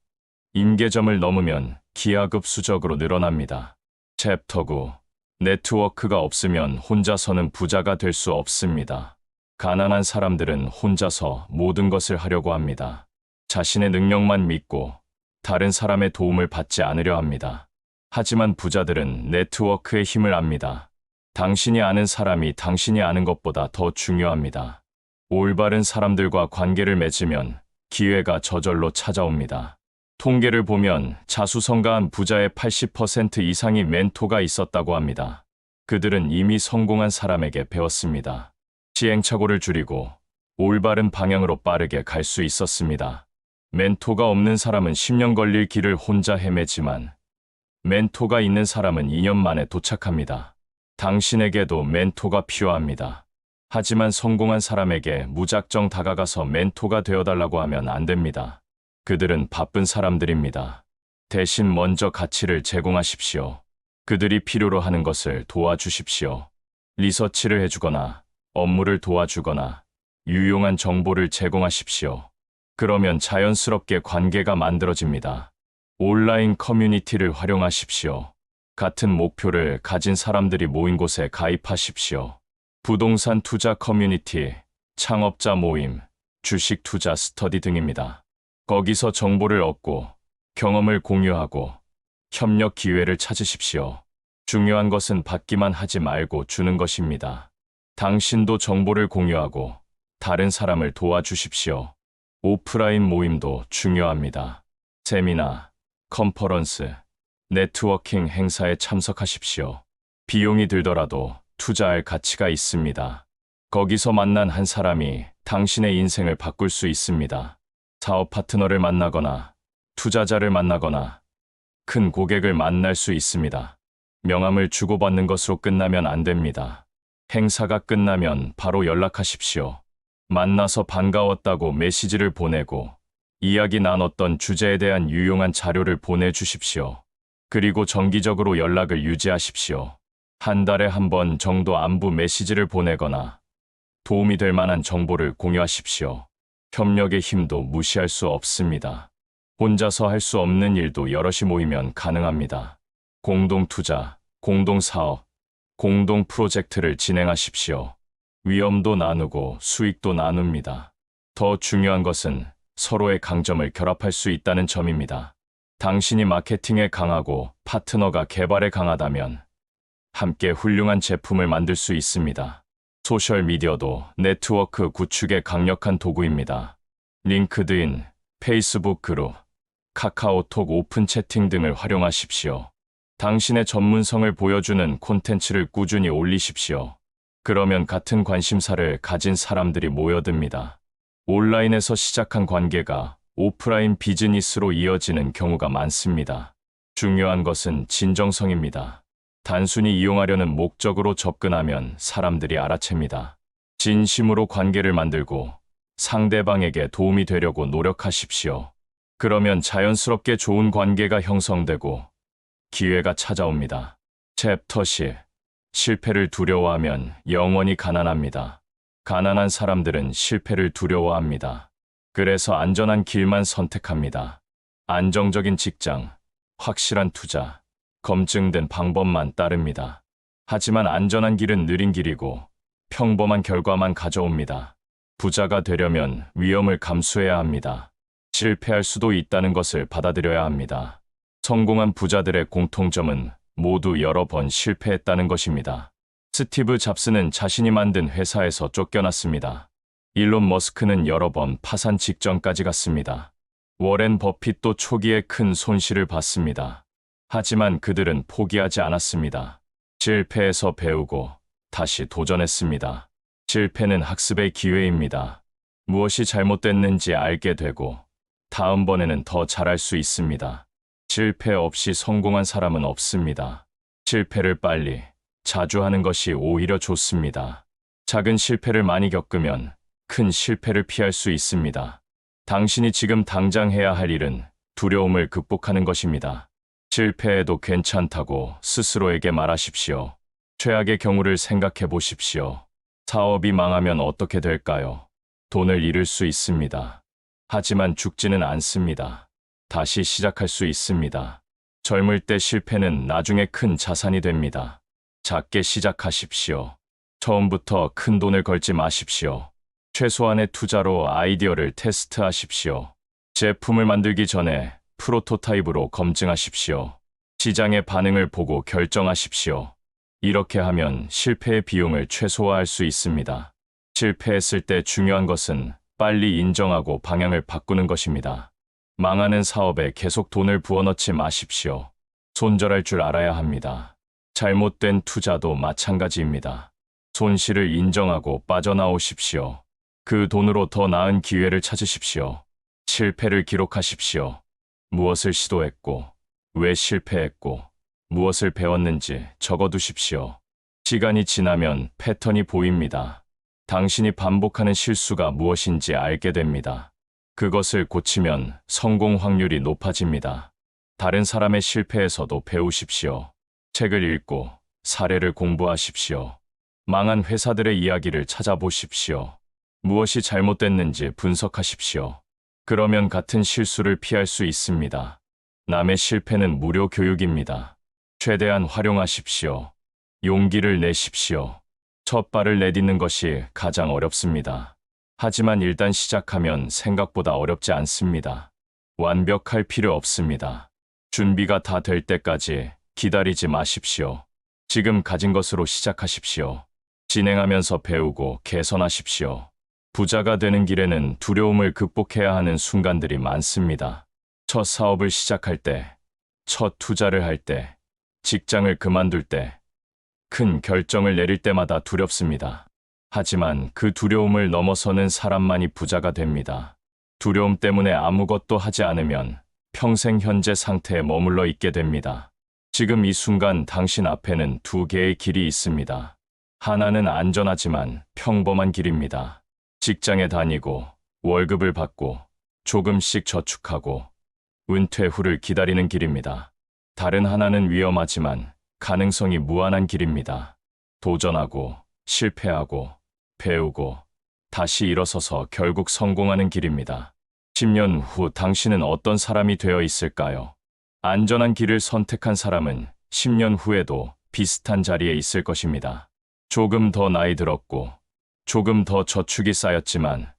임계점을 넘으면 기하급수적으로 늘어납니다. 챕터 9. 네트워크가 없으면 혼자서는 부자가 될 수 없습니다. 가난한 사람들은 혼자서 모든 것을 하려고 합니다. 자신의 능력만 믿고 다른 사람의 도움을 받지 않으려 합니다. 하지만 부자들은 네트워크의 힘을 압니다. 당신이 아는 사람이 당신이 아는 것보다 더 중요합니다. 올바른 사람들과 관계를 맺으면 기회가 저절로 찾아옵니다. 통계를 보면 자수성가한 부자의 80% 이상이 멘토가 있었다고 합니다. 그들은 이미 성공한 사람에게 배웠습니다. 시행착오를 줄이고 올바른 방향으로 빠르게 갈 수 있었습니다. 멘토가 없는 사람은 10년 걸릴 길을 혼자 헤매지만 멘토가 있는 사람은 2년 만에 도착합니다. 당신에게도 멘토가 필요합니다. 하지만 성공한 사람에게 무작정 다가가서 멘토가 되어달라고 하면 안 됩니다. 그들은 바쁜 사람들입니다. 대신 먼저 가치를 제공하십시오. 그들이 필요로 하는 것을 도와주십시오. 리서치를 해주거나 업무를 도와주거나 유용한 정보를 제공하십시오. 그러면 자연스럽게 관계가 만들어집니다. 온라인 커뮤니티를 활용하십시오. 같은 목표를 가진 사람들이 모인 곳에 가입하십시오. 부동산 투자 커뮤니티, 창업자 모임, 주식 투자 스터디 등입니다. 거기서 정보를 얻고 경험을 공유하고 협력 기회를 찾으십시오. 중요한 것은 받기만 하지 말고 주는 것입니다. 당신도 정보를 공유하고 다른 사람을 도와주십시오. 오프라인 모임도 중요합니다. 세미나, 컨퍼런스, 네트워킹 행사에 참석하십시오. 비용이 들더라도 투자할 가치가 있습니다. 거기서 만난 한 사람이 당신의 인생을 바꿀 수 있습니다. 사업 파트너를 만나거나 투자자를 만나거나 큰 고객을 만날 수 있습니다. 명함을 주고받는 것으로 끝나면 안 됩니다. 행사가 끝나면 바로 연락하십시오. 만나서 반가웠다고 메시지를 보내고 이야기 나눴던 주제에 대한 유용한 자료를 보내주십시오. 그리고 정기적으로 연락을 유지하십시오. 한 달에 한 번 정도 안부 메시지를 보내거나 도움이 될 만한 정보를 공유하십시오. 협력의 힘도 무시할 수 없습니다. 혼자서 할 수 없는 일도 여럿이 모이면 가능합니다. 공동 투자, 공동 사업, 공동 프로젝트를 진행하십시오. 위험도 나누고 수익도 나눕니다. 더 중요한 것은 서로의 강점을 결합할 수 있다는 점입니다. 당신이 마케팅에 강하고 파트너가 개발에 강하다면 함께 훌륭한 제품을 만들 수 있습니다. 소셜미디어도 네트워크 구축에 강력한 도구입니다. 링크드인, 페이스북 그룹, 카카오톡 오픈 채팅 등을 활용하십시오. 당신의 전문성을 보여주는 콘텐츠를 꾸준히 올리십시오. 그러면 같은 관심사를 가진 사람들이 모여듭니다. 온라인에서 시작한 관계가 오프라인 비즈니스로 이어지는 경우가 많습니다. 중요한 것은 진정성입니다. 단순히 이용하려는 목적으로 접근하면 사람들이 알아챕니다. 진심으로 관계를 만들고 상대방에게 도움이 되려고 노력하십시오. 그러면 자연스럽게 좋은 관계가 형성되고 기회가 찾아옵니다. 챕터 10. 실패를 두려워하면 영원히 가난합니다. 가난한 사람들은 실패를 두려워합니다. 그래서 안전한 길만 선택합니다. 안정적인 직장, 확실한 투자, 검증된 방법만 따릅니다. 하지만 안전한 길은 느린 길이고 평범한 결과만 가져옵니다. 부자가 되려면 위험을 감수해야 합니다. 실패할 수도 있다는 것을 받아들여야 합니다. 성공한 부자들의 공통점은 모두 여러 번 실패했다는 것입니다. 스티브 잡스는 자신이 만든 회사에서 쫓겨났습니다. 일론 머스크는 여러 번 파산 직전까지 갔습니다. 워렌 버핏도 초기에 큰 손실을 봤습니다. 하지만 그들은 포기하지 않았습니다. 실패에서 배우고 다시 도전했습니다. 실패는 학습의 기회입니다. 무엇이 잘못됐는지 알게 되고 다음번에는 더 잘할 수 있습니다. 실패 없이 성공한 사람은 없습니다. 실패를 빨리, 자주 하는 것이 오히려 좋습니다. 작은 실패를 많이 겪으면 큰 실패를 피할 수 있습니다. 당신이 지금 당장 해야 할 일은 두려움을 극복하는 것입니다. 실패해도 괜찮다고 스스로에게 말하십시오. 최악의 경우를 생각해 보십시오. 사업이 망하면 어떻게 될까요? 돈을 잃을 수 있습니다. 하지만 죽지는 않습니다. 다시 시작할 수 있습니다. 젊을 때 실패는 나중에 큰 자산이 됩니다. 작게 시작하십시오. 처음부터 큰 돈을 걸지 마십시오. 최소한의 투자로 아이디어를 테스트하십시오. 제품을 만들기 전에 프로토타입으로 검증하십시오. 시장의 반응을 보고 결정하십시오. 이렇게 하면 실패의 비용을 최소화할 수 있습니다. 실패했을 때 중요한 것은 빨리 인정하고 방향을 바꾸는 것입니다. 망하는 사업에 계속 돈을 부어넣지 마십시오. 손절할 줄 알아야 합니다. 잘못된 투자도 마찬가지입니다. 손실을 인정하고 빠져나오십시오. 그 돈으로 더 나은 기회를 찾으십시오. 실패를 기록하십시오. 무엇을 시도했고, 왜 실패했고, 무엇을 배웠는지 적어두십시오. 시간이 지나면 패턴이 보입니다. 당신이 반복하는 실수가 무엇인지 알게 됩니다. 그것을 고치면 성공 확률이 높아집니다. 다른 사람의 실패에서도 배우십시오. 책을 읽고 사례를 공부하십시오. 망한 회사들의 이야기를 찾아보십시오. 무엇이 잘못됐는지 분석하십시오. 그러면 같은 실수를 피할 수 있습니다. 남의 실패는 무료 교육입니다. 최대한 활용하십시오. 용기를 내십시오. 첫 발을 내딛는 것이 가장 어렵습니다. 하지만 일단 시작하면 생각보다 어렵지 않습니다. 완벽할 필요 없습니다. 준비가 다 될 때까지 기다리지 마십시오. 지금 가진 것으로 시작하십시오. 진행하면서 배우고 개선하십시오. 부자가 되는 길에는 두려움을 극복해야 하는 순간들이 많습니다. 첫 사업을 시작할 때, 첫 투자를 할 때, 직장을 그만둘 때, 큰 결정을 내릴 때마다 두렵습니다. 하지만 그 두려움을 넘어서는 사람만이 부자가 됩니다. 두려움 때문에 아무것도 하지 않으면 평생 현재 상태에 머물러 있게 됩니다. 지금 이 순간 당신 앞에는 두 개의 길이 있습니다. 하나는 안전하지만 평범한 길입니다. 직장에 다니고 월급을 받고 조금씩 저축하고 은퇴 후를 기다리는 길입니다. 다른 하나는 위험하지만 가능성이 무한한 길입니다. 도전하고 실패하고 배우고 다시 일어서서 결국 성공하는 길입니다. 10년 후 당신은 어떤 사람이 되어 있을까요? 안전한 길을 선택한 사람은 10년 후에도 비슷한 자리에 있을 것입니다. 조금 더 나이 들었고 조금 더 저축이 쌓였지만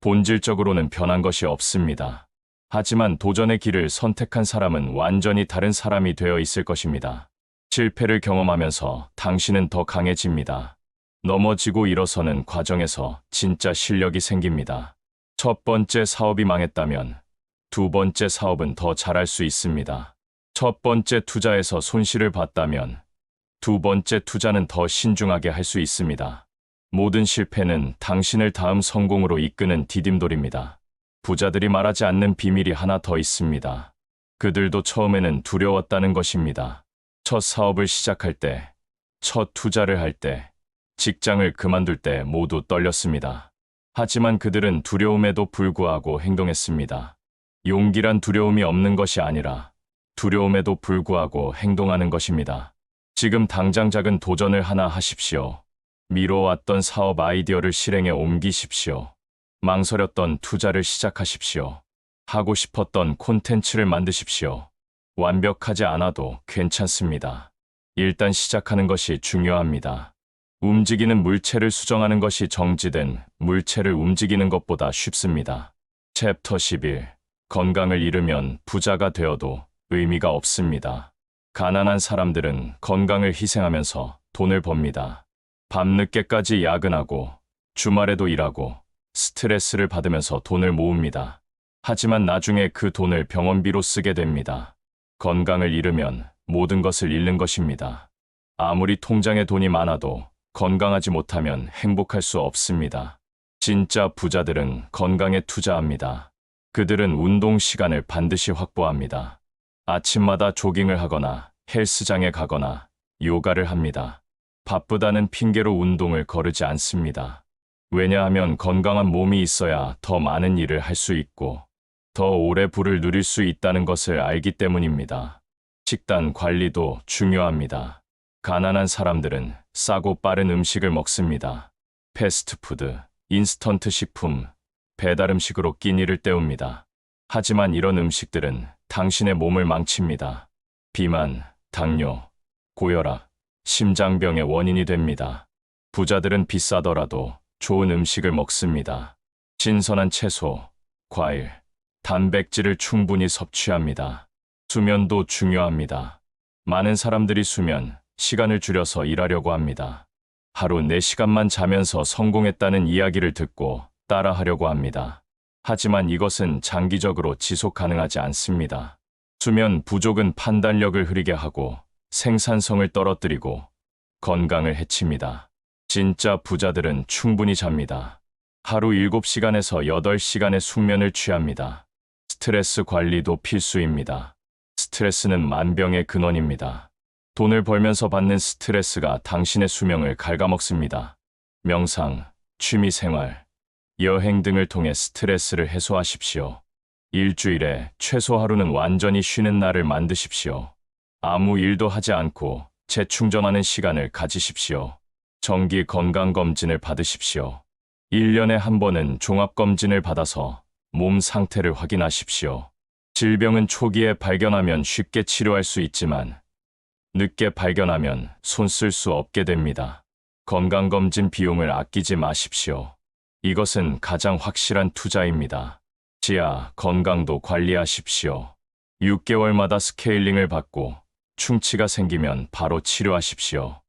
본질적으로는 변한 것이 없습니다. 하지만 도전의 길을 선택한 사람은 완전히 다른 사람이 되어 있을 것입니다. 실패를 경험하면서 당신은 더 강해집니다. 넘어지고 일어서는 과정에서 진짜 실력이 생깁니다. 첫 번째 사업이 망했다면 두 번째 사업은 더 잘할 수 있습니다. 첫 번째 투자에서 손실을 봤다면 두 번째 투자는 더 신중하게 할 수 있습니다. 모든 실패는 당신을 다음 성공으로 이끄는 디딤돌입니다. 부자들이 말하지 않는 비밀이 하나 더 있습니다. 그들도 처음에는 두려웠다는 것입니다. 첫 사업을 시작할 때, 첫 투자를 할 때, 직장을 그만둘 때 모두 떨렸습니다. 하지만 그들은 두려움에도 불구하고 행동했습니다. 용기란 두려움이 없는 것이 아니라 두려움에도 불구하고 행동하는 것입니다. 지금 당장 작은 도전을 하나 하십시오. 미뤄왔던 사업 아이디어를 실행에 옮기십시오. 망설였던 투자를 시작하십시오. 하고 싶었던 콘텐츠를 만드십시오. 완벽하지 않아도 괜찮습니다. 일단 시작하는 것이 중요합니다. 움직이는 물체를 수정하는 것이 정지된 물체를 움직이는 것보다 쉽습니다. 챕터 11. 건강을 잃으면 부자가 되어도 의미가 없습니다. 가난한 사람들은 건강을 희생하면서 돈을 법니다. 밤늦게까지 야근하고 주말에도 일하고 스트레스를 받으면서 돈을 모읍니다. 하지만 나중에 그 돈을 병원비로 쓰게 됩니다. 건강을 잃으면 모든 것을 잃는 것입니다. 아무리 통장에 돈이 많아도 건강하지 못하면 행복할 수 없습니다. 진짜 부자들은 건강에 투자합니다. 그들은 운동 시간을 반드시 확보합니다. 아침마다 조깅을 하거나 헬스장에 가거나 요가를 합니다. 바쁘다는 핑계로 운동을 거르지 않습니다. 왜냐하면 건강한 몸이 있어야 더 많은 일을 할 수 있고 더 오래 부를 누릴 수 있다는 것을 알기 때문입니다. 식단 관리도 중요합니다. 가난한 사람들은 싸고 빠른 음식을 먹습니다. 패스트푸드, 인스턴트 식품, 배달 음식으로 끼니를 때웁니다. 하지만 이런 음식들은 당신의 몸을 망칩니다. 비만, 당뇨, 고혈압, 심장병의 원인이 됩니다. 부자들은 비싸더라도 좋은 음식을 먹습니다. 신선한 채소, 과일, 단백질을 충분히 섭취합니다. 수면도 중요합니다. 많은 사람들이 수면, 시간을 줄여서 일하려고 합니다. 하루 4시간만 자면서 성공했다는 이야기를 듣고 따라하려고 합니다. 하지만 이것은 장기적으로 지속 가능하지 않습니다. 수면 부족은 판단력을 흐리게 하고 생산성을 떨어뜨리고 건강을 해칩니다. 진짜 부자들은 충분히 잡니다. 하루 7시간에서 8시간의 숙면을 취합니다. 스트레스 관리도 필수입니다. 스트레스는 만병의 근원입니다. 돈을 벌면서 받는 스트레스가 당신의 수명을 갉아먹습니다. 명상, 취미생활, 여행 등을 통해 스트레스를 해소하십시오. 일주일에 최소 하루는 완전히 쉬는 날을 만드십시오. 아무 일도 하지 않고 재충전하는 시간을 가지십시오. 정기 건강검진을 받으십시오. 1년에 한 번은 종합검진을 받아서 몸 상태를 확인하십시오. 질병은 초기에 발견하면 쉽게 치료할 수 있지만 늦게 발견하면 손 쓸 수 없게 됩니다. 건강검진 비용을 아끼지 마십시오. 이것은 가장 확실한 투자입니다. 치아 건강도 관리하십시오. 6개월마다 스케일링을 받고 충치가 생기면 바로 치료하십시오.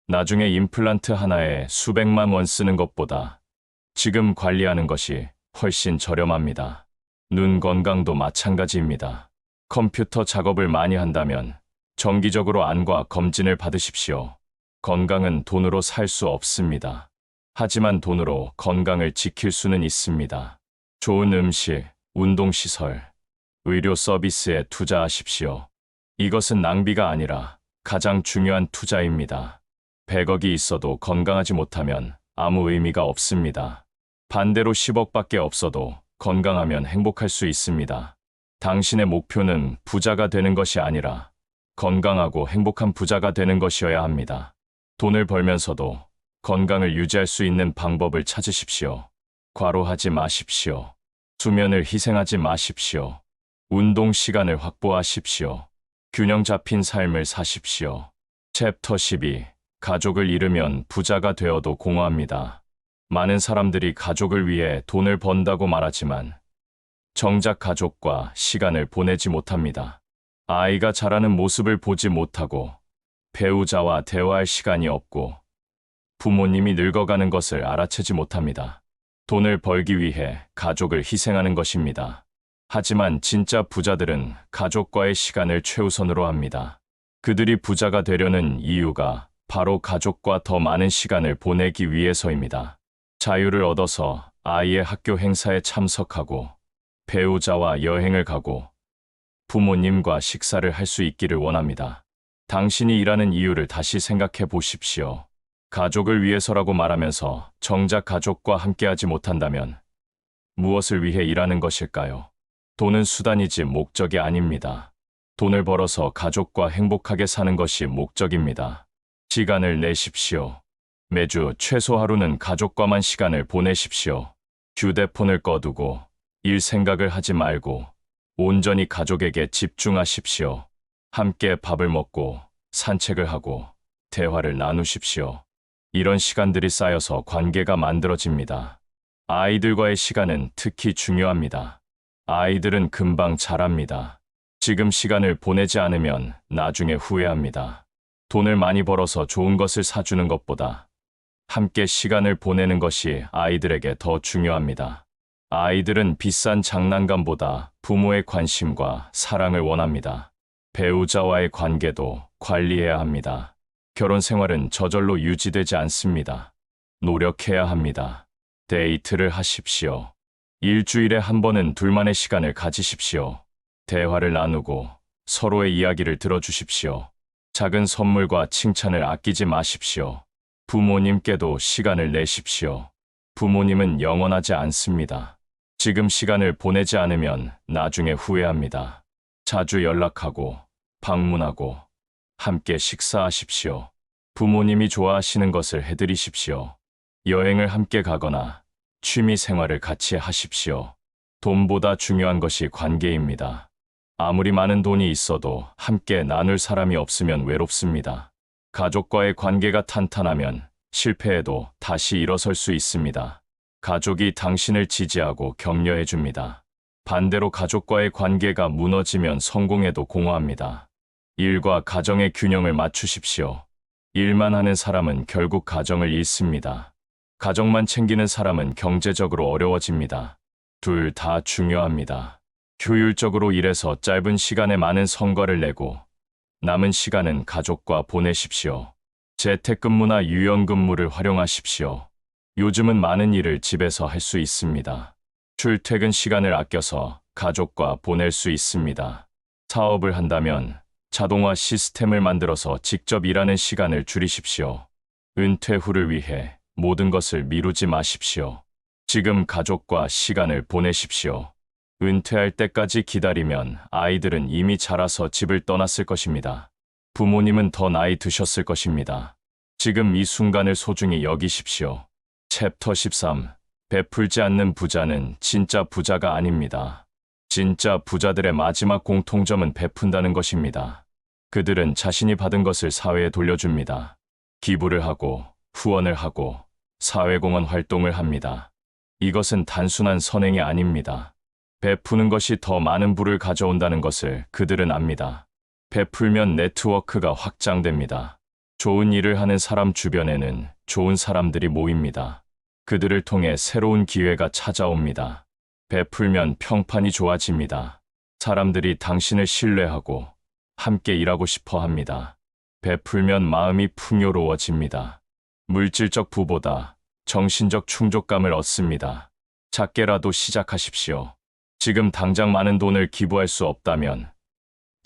나중에 임플란트 하나에 수백만 원 쓰는 것보다 지금 관리하는 것이 훨씬 저렴합니다. 눈 건강도 마찬가지입니다. 컴퓨터 작업을 많이 한다면 정기적으로 안과 검진을 받으십시오. 건강은 돈으로 살 수 없습니다. 하지만 돈으로 건강을 지킬 수는 있습니다. 좋은 음식, 운동시설, 의료 서비스에 투자하십시오. 이것은 낭비가 아니라 가장 중요한 투자입니다. 100억이 있어도 건강하지 못하면 아무 의미가 없습니다. 반대로 10억밖에 없어도 건강하면 행복할 수 있습니다. 당신의 목표는 부자가 되는 것이 아니라 건강하고 행복한 부자가 되는 것이어야 합니다. 돈을 벌면서도 건강을 유지할 수 있는 방법을 찾으십시오. 과로하지 마십시오. 수면을 희생하지 마십시오. 운동 시간을 확보하십시오. 균형 잡힌 삶을 사십시오. 챕터 12. 가족을 잃으면 부자가 되어도 공허합니다. 많은 사람들이 가족을 위해 돈을 번다고 말하지만 정작 가족과 시간을 보내지 못합니다. 아이가 자라는 모습을 보지 못하고 배우자와 대화할 시간이 없고 부모님이 늙어가는 것을 알아채지 못합니다. 돈을 벌기 위해 가족을 희생하는 것입니다. 하지만 진짜 부자들은 가족과의 시간을 최우선으로 합니다. 그들이 부자가 되려는 이유가 바로 가족과 더 많은 시간을 보내기 위해서입니다. 자유를 얻어서 아이의 학교 행사에 참석하고 배우자와 여행을 가고 부모님과 식사를 할 수 있기를 원합니다. 당신이 일하는 이유를 다시 생각해 보십시오. 가족을 위해서라고 말하면서 정작 가족과 함께하지 못한다면 무엇을 위해 일하는 것일까요? 돈은 수단이지 목적이 아닙니다. 돈을 벌어서 가족과 행복하게 사는 것이 목적입니다. 시간을 내십시오. 매주 최소 하루는 가족과만 시간을 보내십시오. 휴대폰을 꺼두고 일 생각을 하지 말고 온전히 가족에게 집중하십시오. 함께 밥을 먹고 산책을 하고 대화를 나누십시오. 이런 시간들이 쌓여서 관계가 만들어집니다. 아이들과의 시간은 특히 중요합니다. 아이들은 금방 자랍니다. 지금 시간을 보내지 않으면 나중에 후회합니다. 돈을 많이 벌어서 좋은 것을 사주는 것보다 함께 시간을 보내는 것이 아이들에게 더 중요합니다. 아이들은 비싼 장난감보다 부모의 관심과 사랑을 원합니다. 배우자와의 관계도 관리해야 합니다. 결혼 생활은 저절로 유지되지 않습니다. 노력해야 합니다. 데이트를 하십시오. 일주일에 한 번은 둘만의 시간을 가지십시오. 대화를 나누고 서로의 이야기를 들어주십시오. 작은 선물과 칭찬을 아끼지 마십시오. 부모님께도 시간을 내십시오. 부모님은 영원하지 않습니다. 지금 시간을 보내지 않으면 나중에 후회합니다. 자주 연락하고 방문하고 함께 식사하십시오. 부모님이 좋아하시는 것을 해드리십시오. 여행을 함께 가거나 취미 생활을 같이 하십시오. 돈보다 중요한 것이 관계입니다. 아무리 많은 돈이 있어도 함께 나눌 사람이 없으면 외롭습니다. 가족과의 관계가 탄탄하면 실패해도 다시 일어설 수 있습니다. 가족이 당신을 지지하고 격려해 줍니다. 반대로 가족과의 관계가 무너지면 성공해도 공허합니다. 일과 가정의 균형을 맞추십시오. 일만 하는 사람은 결국 가정을 잃습니다. 가정만 챙기는 사람은 경제적으로 어려워집니다. 둘 다 중요합니다. 효율적으로 일해서 짧은 시간에 많은 성과를 내고 남은 시간은 가족과 보내십시오. 재택근무나 유연근무를 활용하십시오. 요즘은 많은 일을 집에서 할 수 있습니다. 출퇴근 시간을 아껴서 가족과 보낼 수 있습니다. 사업을 한다면 자동화 시스템을 만들어서 직접 일하는 시간을 줄이십시오. 은퇴 후를 위해 모든 것을 미루지 마십시오. 지금 가족과 시간을 보내십시오. 은퇴할 때까지 기다리면 아이들은 이미 자라서 집을 떠났을 것입니다. 부모님은 더 나이 드셨을 것입니다. 지금 이 순간을 소중히 여기십시오. 챕터 13. 베풀지 않는 부자는 진짜 부자가 아닙니다. 진짜 부자들의 마지막 공통점은 베푼다는 것입니다. 그들은 자신이 받은 것을 사회에 돌려줍니다. 기부를 하고, 후원을 하고, 사회공헌 활동을 합니다. 이것은 단순한 선행이 아닙니다. 베푸는 것이 더 많은 부를 가져온다는 것을 그들은 압니다. 베풀면 네트워크가 확장됩니다. 좋은 일을 하는 사람 주변에는 좋은 사람들이 모입니다. 그들을 통해 새로운 기회가 찾아옵니다. 베풀면 평판이 좋아집니다. 사람들이 당신을 신뢰하고 함께 일하고 싶어 합니다. 베풀면 마음이 풍요로워집니다. 물질적 부보다 정신적 충족감을 얻습니다. 작게라도 시작하십시오. 지금 당장 많은 돈을 기부할 수 없다면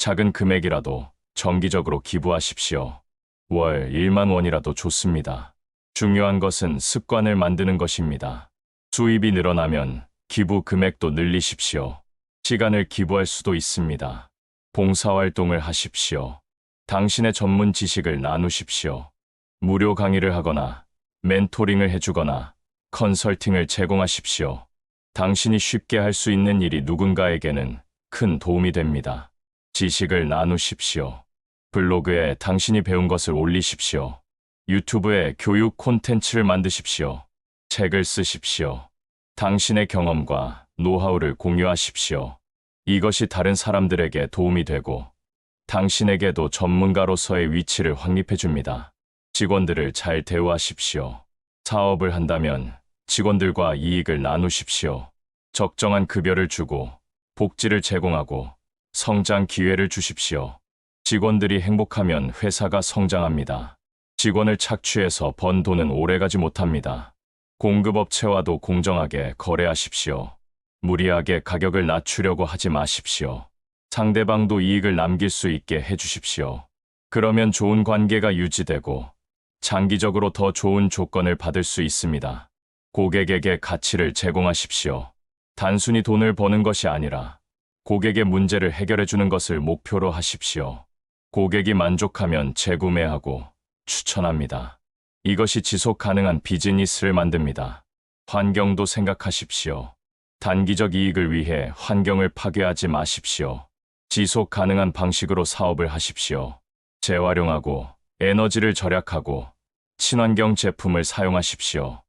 작은 금액이라도 정기적으로 기부하십시오. 월 1만 원이라도 좋습니다. 중요한 것은 습관을 만드는 것입니다. 수입이 늘어나면 기부 금액도 늘리십시오. 시간을 기부할 수도 있습니다. 봉사활동을 하십시오. 당신의 전문 지식을 나누십시오. 무료 강의를 하거나 멘토링을 해주거나 컨설팅을 제공하십시오. 당신이 쉽게 할 수 있는 일이 누군가에게는 큰 도움이 됩니다. 지식을 나누십시오. 블로그에 당신이 배운 것을 올리십시오. 유튜브에 교육 콘텐츠를 만드십시오. 책을 쓰십시오. 당신의 경험과 노하우를 공유하십시오. 이것이 다른 사람들에게 도움이 되고 당신에게도 전문가로서의 위치를 확립해 줍니다. 직원들을 잘 대우하십시오. 사업을 한다면 직원들과 이익을 나누십시오. 적정한 급여를 주고 복지를 제공하고 성장 기회를 주십시오. 직원들이 행복하면 회사가 성장합니다. 직원을 착취해서 번 돈은 오래가지 못합니다. 공급업체와도 공정하게 거래하십시오. 무리하게 가격을 낮추려고 하지 마십시오. 상대방도 이익을 남길 수 있게 해주십시오. 그러면 좋은 관계가 유지되고 장기적으로 더 좋은 조건을 받을 수 있습니다. 고객에게 가치를 제공하십시오. 단순히 돈을 버는 것이 아니라 고객의 문제를 해결해 주는 것을 목표로 하십시오. 고객이 만족하면 재구매하고 추천합니다. 이것이 지속 가능한 비즈니스를 만듭니다. 환경도 생각하십시오. 단기적 이익을 위해 환경을 파괴하지 마십시오. 지속 가능한 방식으로 사업을 하십시오. 재활용하고 에너지를 절약하고 친환경 제품을 사용하십시오.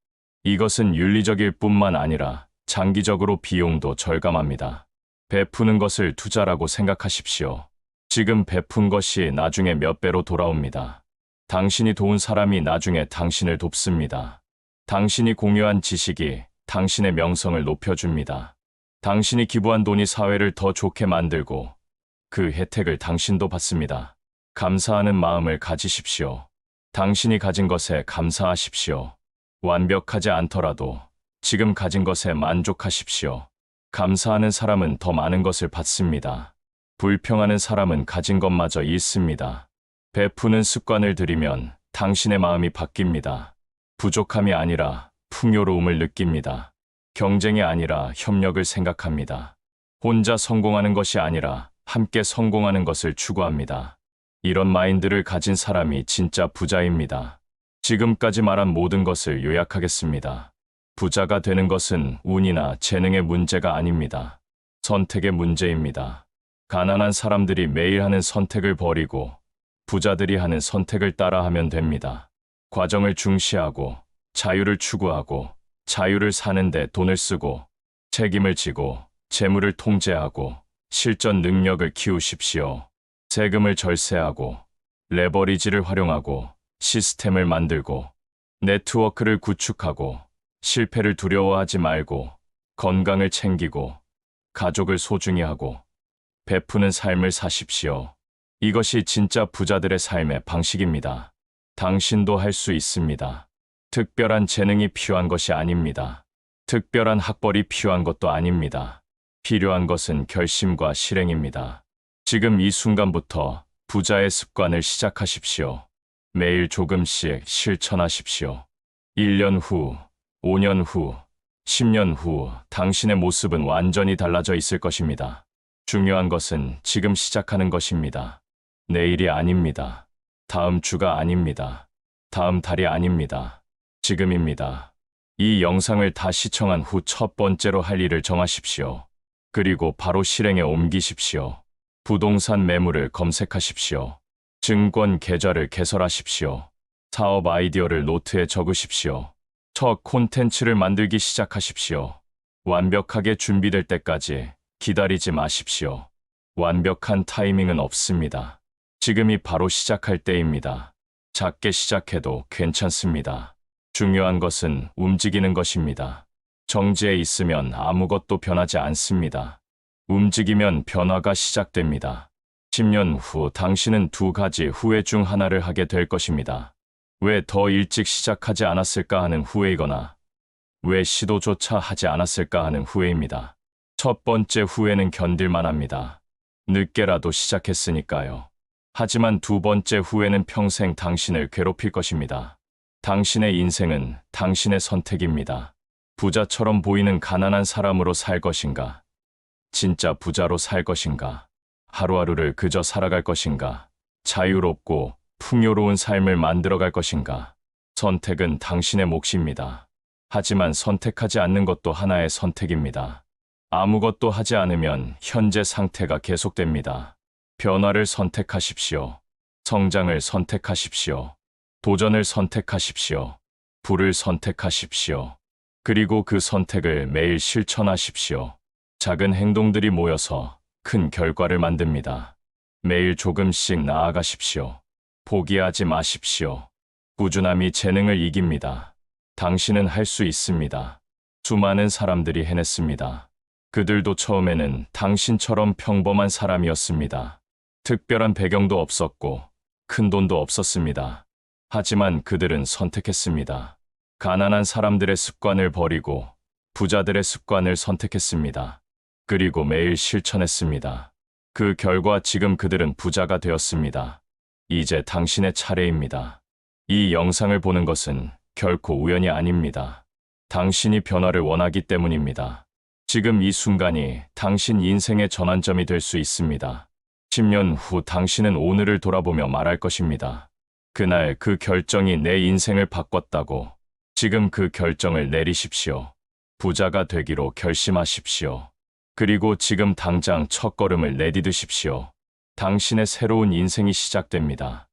이것은 윤리적일 뿐만 아니라 장기적으로 비용도 절감합니다. 베푸는 것을 투자라고 생각하십시오. 지금 베푼 것이 나중에 몇 배로 돌아옵니다. 당신이 도운 사람이 나중에 당신을 돕습니다. 당신이 공유한 지식이 당신의 명성을 높여줍니다. 당신이 기부한 돈이 사회를 더 좋게 만들고 그 혜택을 당신도 받습니다. 감사하는 마음을 가지십시오. 당신이 가진 것에 감사하십시오. 완벽하지 않더라도 지금 가진 것에 만족하십시오. 감사하는 사람은 더 많은 것을 받습니다. 불평하는 사람은 가진 것마저 잃습니다. 베푸는 습관을 들이면 당신의 마음이 바뀝니다. 부족함이 아니라 풍요로움을 느낍니다. 경쟁이 아니라 협력을 생각합니다. 혼자 성공하는 것이 아니라 함께 성공하는 것을 추구합니다. 이런 마인드를 가진 사람이 진짜 부자입니다. 지금까지 말한 모든 것을 요약하겠습니다. 부자가 되는 것은 운이나 재능의 문제가 아닙니다. 선택의 문제입니다. 가난한 사람들이 매일 하는 선택을 버리고 부자들이 하는 선택을 따라하면 됩니다. 과정을 중시하고 자유를 추구하고 자유를 사는데 돈을 쓰고 책임을 지고 재물을 통제하고 실전 능력을 키우십시오. 세금을 절세하고 레버리지를 활용하고 시스템을 만들고 네트워크를 구축하고 실패를 두려워하지 말고 건강을 챙기고 가족을 소중히 하고 베푸는 삶을 사십시오. 이것이 진짜 부자들의 삶의 방식입니다. 당신도 할 수 있습니다. 특별한 재능이 필요한 것이 아닙니다. 특별한 학벌이 필요한 것도 아닙니다. 필요한 것은 결심과 실행입니다. 지금 이 순간부터 부자의 습관을 시작하십시오. 매일 조금씩 실천하십시오. 1년 후, 5년 후, 10년 후 당신의 모습은 완전히 달라져 있을 것입니다. 중요한 것은 지금 시작하는 것입니다. 내일이 아닙니다. 다음 주가 아닙니다. 다음 달이 아닙니다. 지금입니다. 이 영상을 다 시청한 후 첫 번째로 할 일을 정하십시오. 그리고 바로 실행에 옮기십시오. 부동산 매물을 검색하십시오. 증권 계좌를 개설하십시오. 사업 아이디어를 노트에 적으십시오. 첫 콘텐츠를 만들기 시작하십시오. 완벽하게 준비될 때까지 기다리지 마십시오. 완벽한 타이밍은 없습니다. 지금이 바로 시작할 때입니다. 작게 시작해도 괜찮습니다. 중요한 것은 움직이는 것입니다. 정지해 있으면 아무것도 변하지 않습니다. 움직이면 변화가 시작됩니다. 10년 후 당신은 두 가지 후회 중 하나를 하게 될 것입니다. 왜 더 일찍 시작하지 않았을까 하는 후회이거나 왜 시도조차 하지 않았을까 하는 후회입니다. 첫 번째 후회는 견딜만 합니다. 늦게라도 시작했으니까요. 하지만 두 번째 후회는 평생 당신을 괴롭힐 것입니다. 당신의 인생은 당신의 선택입니다. 부자처럼 보이는 가난한 사람으로 살 것인가? 진짜 부자로 살 것인가? 하루하루를 그저 살아갈 것인가? 자유롭고 풍요로운 삶을 만들어갈 것인가? 선택은 당신의 몫입니다. 하지만 선택하지 않는 것도 하나의 선택입니다. 아무것도 하지 않으면 현재 상태가 계속됩니다. 변화를 선택하십시오. 성장을 선택하십시오. 도전을 선택하십시오. 부를 선택하십시오. 그리고 그 선택을 매일 실천하십시오. 작은 행동들이 모여서 큰 결과를 만듭니다. 매일 조금씩 나아가십시오. 포기하지 마십시오. 꾸준함이 재능을 이깁니다. 당신은 할 수 있습니다. 수많은 사람들이 해냈습니다. 그들도 처음에는 당신처럼 평범한 사람이었습니다. 특별한 배경도 없었고 큰 돈도 없었습니다. 하지만 그들은 선택했습니다. 가난한 사람들의 습관을 버리고 부자들의 습관을 선택했습니다. 그리고 매일 실천했습니다. 그 결과 지금 그들은 부자가 되었습니다. 이제 당신의 차례입니다. 이 영상을 보는 것은 결코 우연이 아닙니다. 당신이 변화를 원하기 때문입니다. 지금 이 순간이 당신 인생의 전환점이 될 수 있습니다. 10년 후 당신은 오늘을 돌아보며 말할 것입니다. 그날 그 결정이 내 인생을 바꿨다고. 지금 그 결정을 내리십시오. 부자가 되기로 결심하십시오. 그리고 지금 당장 첫걸음을 내디디십시오. 당신의 새로운 인생이 시작됩니다.